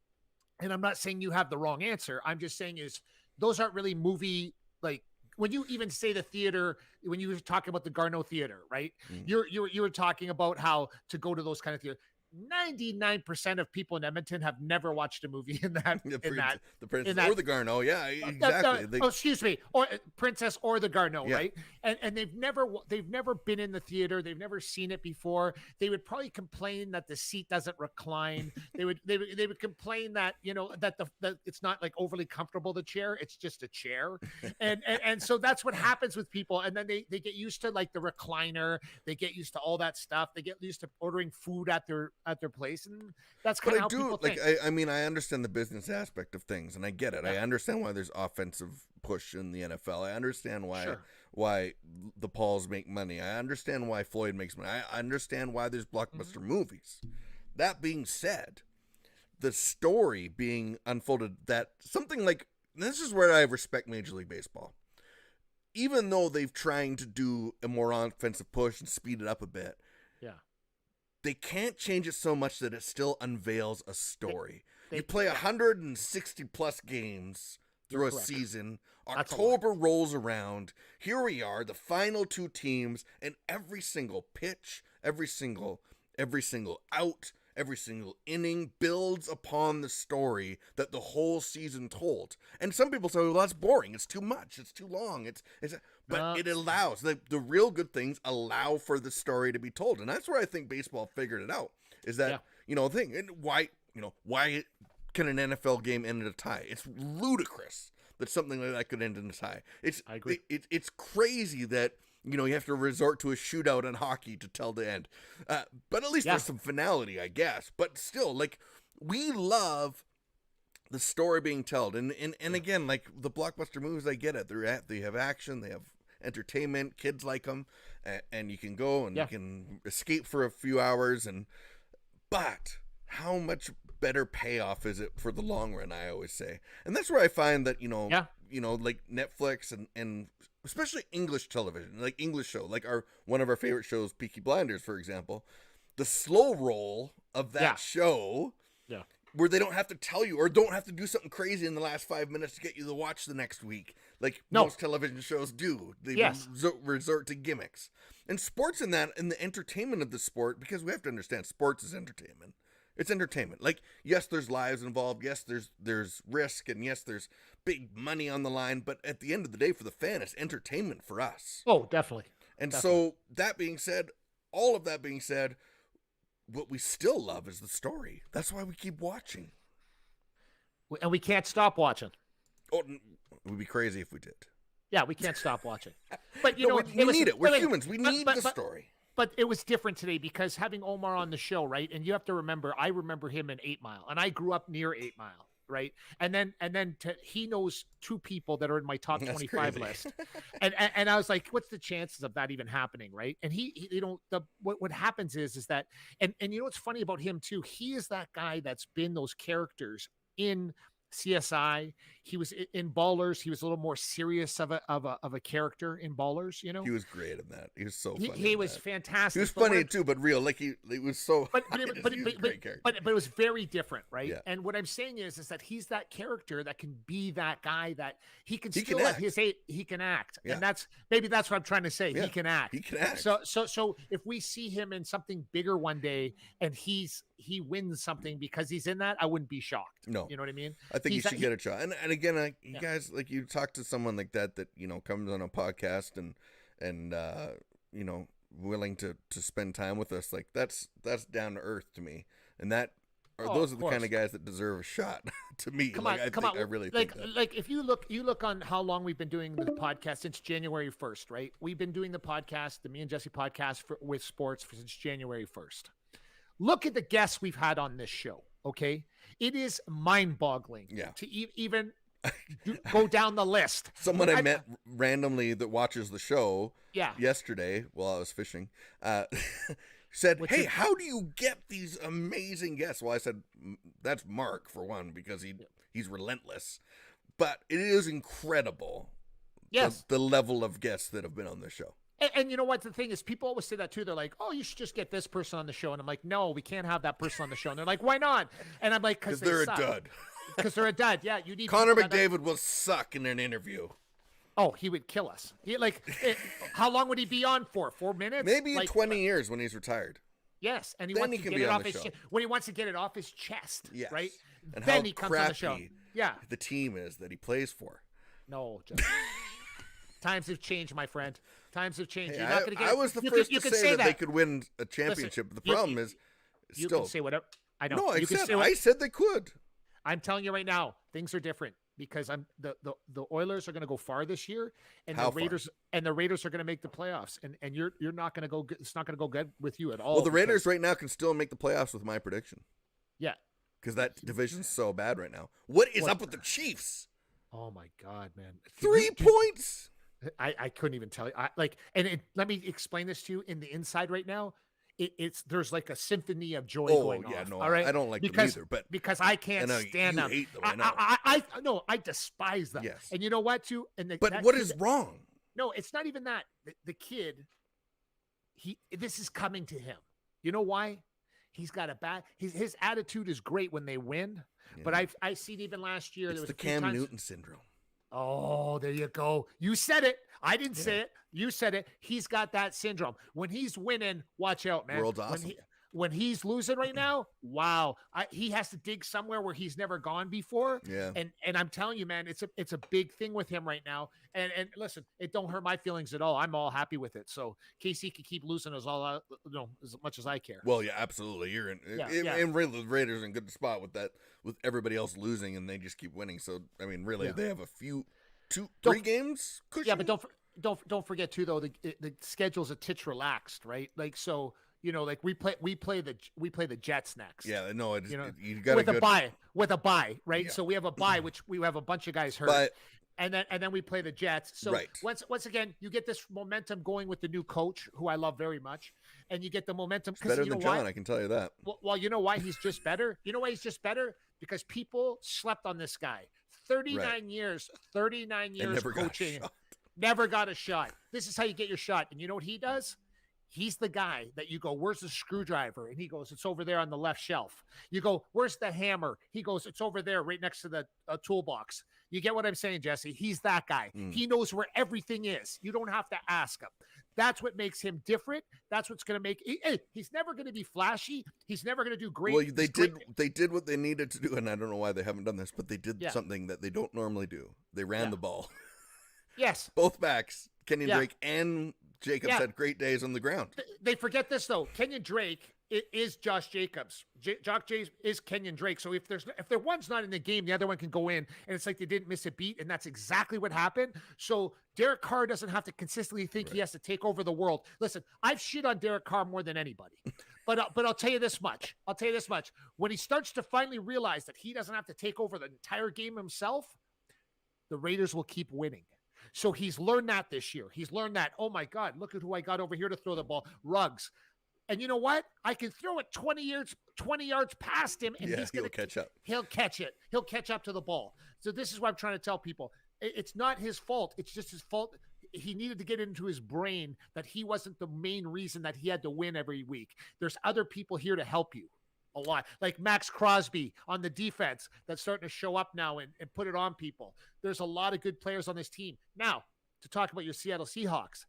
and I'm not saying you have the wrong answer. I'm just saying those aren't really movie, like, when you even say the theater, when you were talking about the Garneau Theater, right? You were talking about how to go to those kind of theaters. 99% of people in Edmonton have never watched a movie in that. The Princess or the Garneau, yeah, exactly. Excuse me, or Princess or the Garneau, right? And they've never been in the theater. They've never seen it before. They would probably complain that the seat doesn't recline. They would complain that that it's not like overly comfortable, the chair. It's just a chair, and so that's what happens with people. And then they get used to like the recliner. They get used to all that stuff. They get used to ordering food at their place, and that's kind of how people think. I mean, I understand the business aspect of things, and I get it. I understand why there's offensive push in the NFL. I understand why the Pauls make money. I understand why Floyd makes money. I understand why there's blockbuster movies. That being said, the story being unfolded, that something like this is where I respect Major League Baseball. Even though they've trying to do a more offensive push and speed it up a bit, they can't change it so much that it still unveils a story. You play 160 plus games through a season. October rolls around. Here we are, the final two teams, and every single pitch, every single out, every single inning builds upon the story that the whole season told. And some people say, well, that's boring. It's too much. It's too long. But it allows, the real good things allow for the story to be told. And that's where I think baseball figured it out, is that, thing. And why, why can an NFL game end in a tie? It's ludicrous that something like that could end in a tie. I agree. It's crazy that you have to resort to a shootout in hockey to tell the end. But at least there's some finality, I guess. But still, like, we love the story being told. And again, like the blockbuster movies, I get it. They have action, they have entertainment, kids like them, and you can go and you can escape for a few hours. But how much better payoff is it for the long run, I always say. And that's where I find that, like Netflix and especially English television, like English show, like one of our favorite shows, Peaky Blinders, for example, the slow roll of that show, where they don't have to tell you or don't have to do something crazy in the last 5 minutes to get you to watch the next week, like most television shows do. They resort to gimmicks. And sports in the entertainment of the sport, because we have to understand sports is entertainment. It's entertainment. Like, yes, there's lives involved. Yes, there's risk, and yes, there's big money on the line. But at the end of the day, for the fan, it's entertainment for us. Oh, definitely. And so that being said, all of that being said, what we still love is the story. That's why we keep watching. And we can't stop watching. Oh, it would be crazy if we did. Yeah, we can't stop watching. But we need it. We're humans. We need the story. But it was different today because having Omar on the show, right? And you have to remember, I remember him in 8 Mile, and I grew up near 8 Mile, right? And then he knows 2 people that are in my top 25 list, and I was like, what's the chances of that even happening, right? And he what happens is that, and you know what's funny about him too? He is that guy that's been those characters in CSI. He was in Ballers. He was a little more serious of a character in Ballers. He was great in that. He was so funny. He was fantastic. He was funny too, but real. Like he was so. But it was very different, right? Yeah. And what I'm saying is that he's that character that can be that guy that he can he can act, and that's what I'm trying to say. Yeah. He can act. He can act. So if we see him in something bigger one day and he wins something because he's in that, I wouldn't be shocked. No, you know what I mean? I think he should get a shot. And again, you guys, like, you talk to someone like that comes on a podcast and willing to spend time with us, like that's down to earth to me. And those are the kind of guys that deserve a shot to me. I really think that. Like if you look on how long we've been doing the podcast since January 1st, right? We've been doing the podcast, the Me and Jesse podcast with sports since January 1st. Look at the guests we've had on this show. Okay. It is mind-boggling to even go down the list. Someone I met randomly that watches the show yesterday while I was fishing said, "Hey, how do you get these amazing guests?" Well, I said, that's Mark, for one, because he's relentless. But it is incredible, the level of guests that have been on this show. And you know what? The thing is, people always say that too. They're like, "Oh, you should just get this person on the show." And I'm like, "No, we can't have that person on the show." And they're like, "Why not?" And I'm like, "Because they're a dud." Because they're a dud. Yeah, you need Connor McDavid will suck in an interview. Oh, he would kill us. How long would he be on for? 4 minutes? Maybe 20 years when he's retired. Yes, and he wants to get it off his chest. When he wants to get it off his chest, right? And then how he comes on the show. Yeah, the team is that he plays for. No, times have changed, my friend. Times have changed. Hey, You're not going to get. I was the first to say that they could win a championship. Listen, the problem is, you still. can say whatever. I know. No, I said they could. I'm telling you right now, things are different because the Oilers are going to go far this year, and the Raiders are going to make the playoffs, and you're not going to go. It's not going to go good with you at all. Well, the Raiders right now can still make the playoffs with my prediction. Yeah, because that division's so bad right now. What is up with the Chiefs? Oh my God, man! 3 points. I couldn't even tell you. Let me explain this to you. In the inside right now, there's like a symphony of joy going on. No, all right? I don't like them either, but because I can't stand them. Hate them. I know. I despise them. Yes. And you know what, too? But what is wrong? No, it's not even that. The kid, this is coming to him. You know why? He's got his attitude is great when they win, but I've seen even last year. It's the Cam Newton syndrome. Oh, there you go. You said it. I didn't say it. You said it. He's got that syndrome. When he's winning, watch out, man. World's awesome. when he's losing right now, wow, he has to dig somewhere where he's never gone before. Yeah. And I'm telling you, man, it's a big thing with him right now. And listen, it don't hurt my feelings at all. I'm all happy with it. So KC can keep losing us all out, as much as I care. Well, yeah, absolutely. You're in, and really the Raiders are in good spot with that, with everybody else losing, and they just keep winning. So I mean, really, they have a few, 3 games cushion. Yeah, but don't forget too though, the schedule's a titch relaxed, right? Like, so like we play the Jets next. Yeah, no, you got with a bye, right? Yeah. So we have a bye, which we have a bunch of guys hurt. And then we play the Jets. So once again, you get this momentum going with the new coach, who I love very much, and you get the momentum. Better than John, I can tell you that. Well, you know why he's just better? You know why he's just better? Because people slept on this guy. 39 years coaching, never got a shot. This is how you get your shot. And you know what he does? He's the guy that you go, where's the screwdriver? And he goes, it's over there on the left shelf. You go, where's the hammer? He goes, it's over there right next to the toolbox. You get what I'm saying, Jesse? He's that guy. He knows where everything is. You don't have to ask him. That's what makes him different. That's what's going to make he's never going to be flashy. He's never going to do great. Well, they did what they needed to do, and I don't know why they haven't done this, but they did something that they don't normally do. They ran the ball. Yes. Both backs, Kenyon Drake and Jacobs had great days on the ground. They forget this though. Kenyon Drake is Josh Jacobs. Jock Jays is Kenyon Drake. So if the one's not in the game, the other one can go in, and it's like they didn't miss a beat, and that's exactly what happened. So Derek Carr doesn't have to consistently think he has to take over the world. Listen, I've shit on Derek Carr more than anybody, but I'll tell you this much. When he starts to finally realize that he doesn't have to take over the entire game himself, the Raiders will keep winning. So he's learned that this year. He's learned that, oh my God, look at who I got over here to throw the ball. Ruggs. And you know what? I can throw it 20 yards past him, and he'll catch up. He'll catch it. He'll catch up to the ball. So this is what I'm trying to tell people. It's not his fault. It's just his fault. He needed to get into his brain that he wasn't the main reason that he had to win every week. There's other people here to help you a lot, like Max Crosby on the defense that's starting to show up now and put it on people. There's a lot of good players on this team. Now, to talk about your Seattle Seahawks,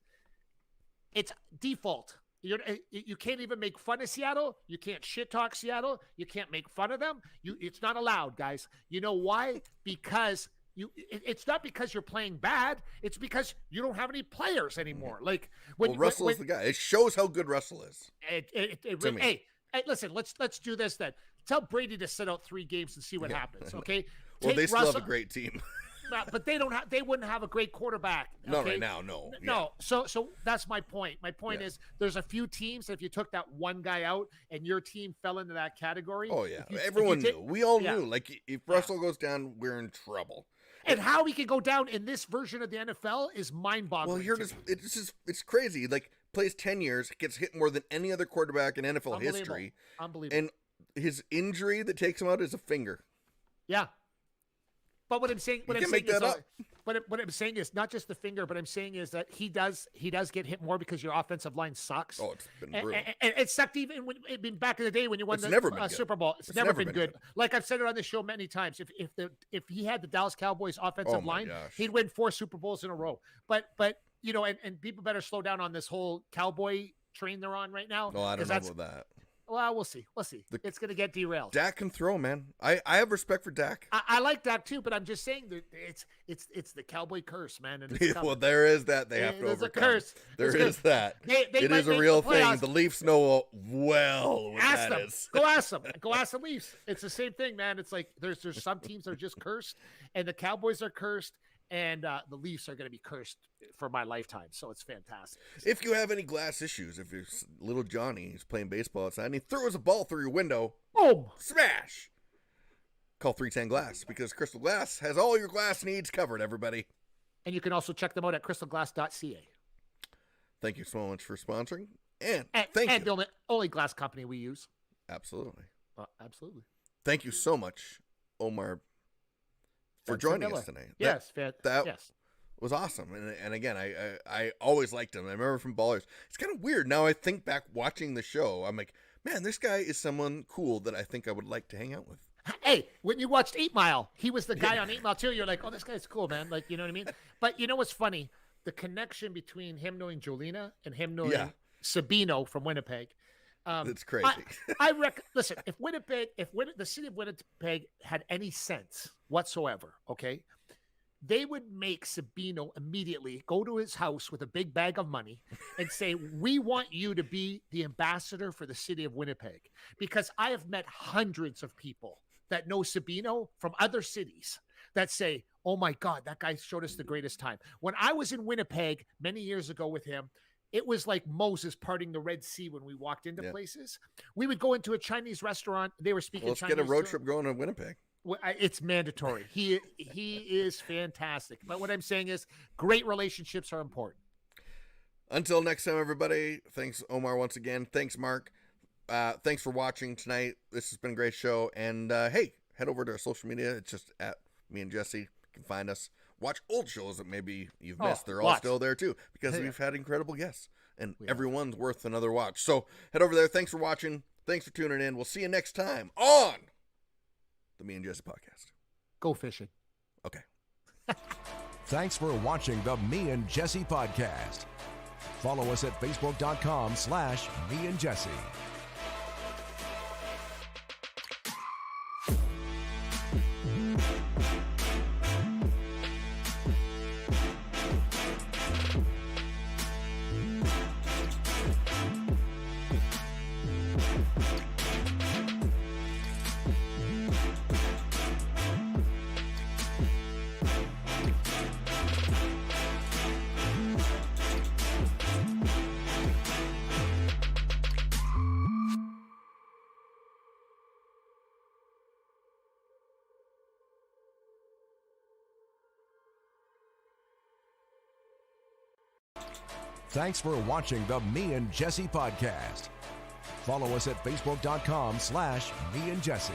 it's default. You can't even make fun of Seattle. You can't shit talk Seattle. You can't make fun of them. It's not allowed, guys. You know why? Because it's not because you're playing bad. It's because you don't have any players anymore. Like Russell's the guy. It shows how good Russell is. Hey, listen. Let's do this then. Tell Brady to sit out 3 games and see what happens. Okay. Well, they still have a great team. But they wouldn't have a great quarterback. Okay? Not right now, no. No. So that's my point. My point is there's a few teams, if you took that one guy out and your team fell into that category. Oh, yeah. Everyone knew. We all knew. Like, if Russell goes down, we're in trouble. And how he can go down in this version of the NFL is mind-boggling. Well, here it's crazy. Like, plays 10 years, gets hit more than any other quarterback in NFL history. Unbelievable. And his injury that takes him out is a finger. Yeah. But what I'm saying, what I'm saying is not just the finger, but I'm saying is that he does get hit more because your offensive line sucks. Oh, it's been brutal. And it sucked even when back in the day when you won the Super Bowl. It's never been good. Like I've said it on the show many times. If he had the Dallas Cowboys offensive line, he'd win 4 Super Bowls in a row. But and people better slow down on this whole Cowboy train they're on right now. No, I don't know about that. Well, we'll see. It's going to get derailed. Dak can throw, man. I have respect for Dak. I like Dak too, but I'm just saying that it's the Cowboy curse, man. And well, there is that they have to overcome. There's a curse. There is that. It is a real thing. The Leafs know well what ask that them. is. Go ask them. Go ask the Leafs. It's the same thing, man. It's like there's some teams that are just cursed, and the Cowboys are cursed, and the Leafs are going to be cursed for my lifetime. So it's fantastic. If you have any glass issues, if you're little Johnny, he's playing baseball outside and he throws a ball through your window, boom, smash. Call 310 Glass because Crystal Glass has all your glass needs covered, everybody. And you can also check them out at crystalglass.ca. Thank you so much for sponsoring. And the only glass company we use. Absolutely. Absolutely. Thank you so much, Omar, for joining us tonight. Yes, that was awesome. And again, I always liked him. I remember from Ballers. It's kind of weird. Now I think back watching the show, I'm like, man, this guy is someone cool that I think I would like to hang out with. Hey, when you watched 8 Mile, he was the guy on 8 Mile too. You're like, oh, this guy's cool, man. Like, you know what I mean? But you know what's funny? The connection between him knowing Jolena and him knowing Sabino from Winnipeg. It's crazy. Listen, if the city of Winnipeg had any sense whatsoever, okay, they would make Sabino immediately go to his house with a big bag of money and say, we want you to be the ambassador for the city of Winnipeg. Because I have met hundreds of people that know Sabino from other cities that say, oh my God, that guy showed us the greatest time. When I was in Winnipeg many years ago with him, it was like Moses parting the Red Sea when we walked into places. We would go into a Chinese restaurant. They were speaking Let's Chinese. Get a road trip going to Winnipeg. It's mandatory. He is fantastic. But what I'm saying is great relationships are important. Until next time, everybody. Thanks, Omar, once again. Thanks, Mark. Thanks for watching tonight. This has been a great show. And hey, head over to our social media. It's just at Me and Jesse. You can find us. Watch old shows that maybe you've missed. They're all still there too, because we've had incredible guests, and everyone's worth another watch. So head over there. Thanks for watching. Thanks for tuning in. We'll see you next time on the Me and Jesse podcast. Go fishing. Okay. Thanks for watching the Me and Jesse podcast. Follow us at facebook.com/Me and Jesse. Thanks for watching the Me and Jesse podcast. Follow us at facebook.com/Me and Jesse.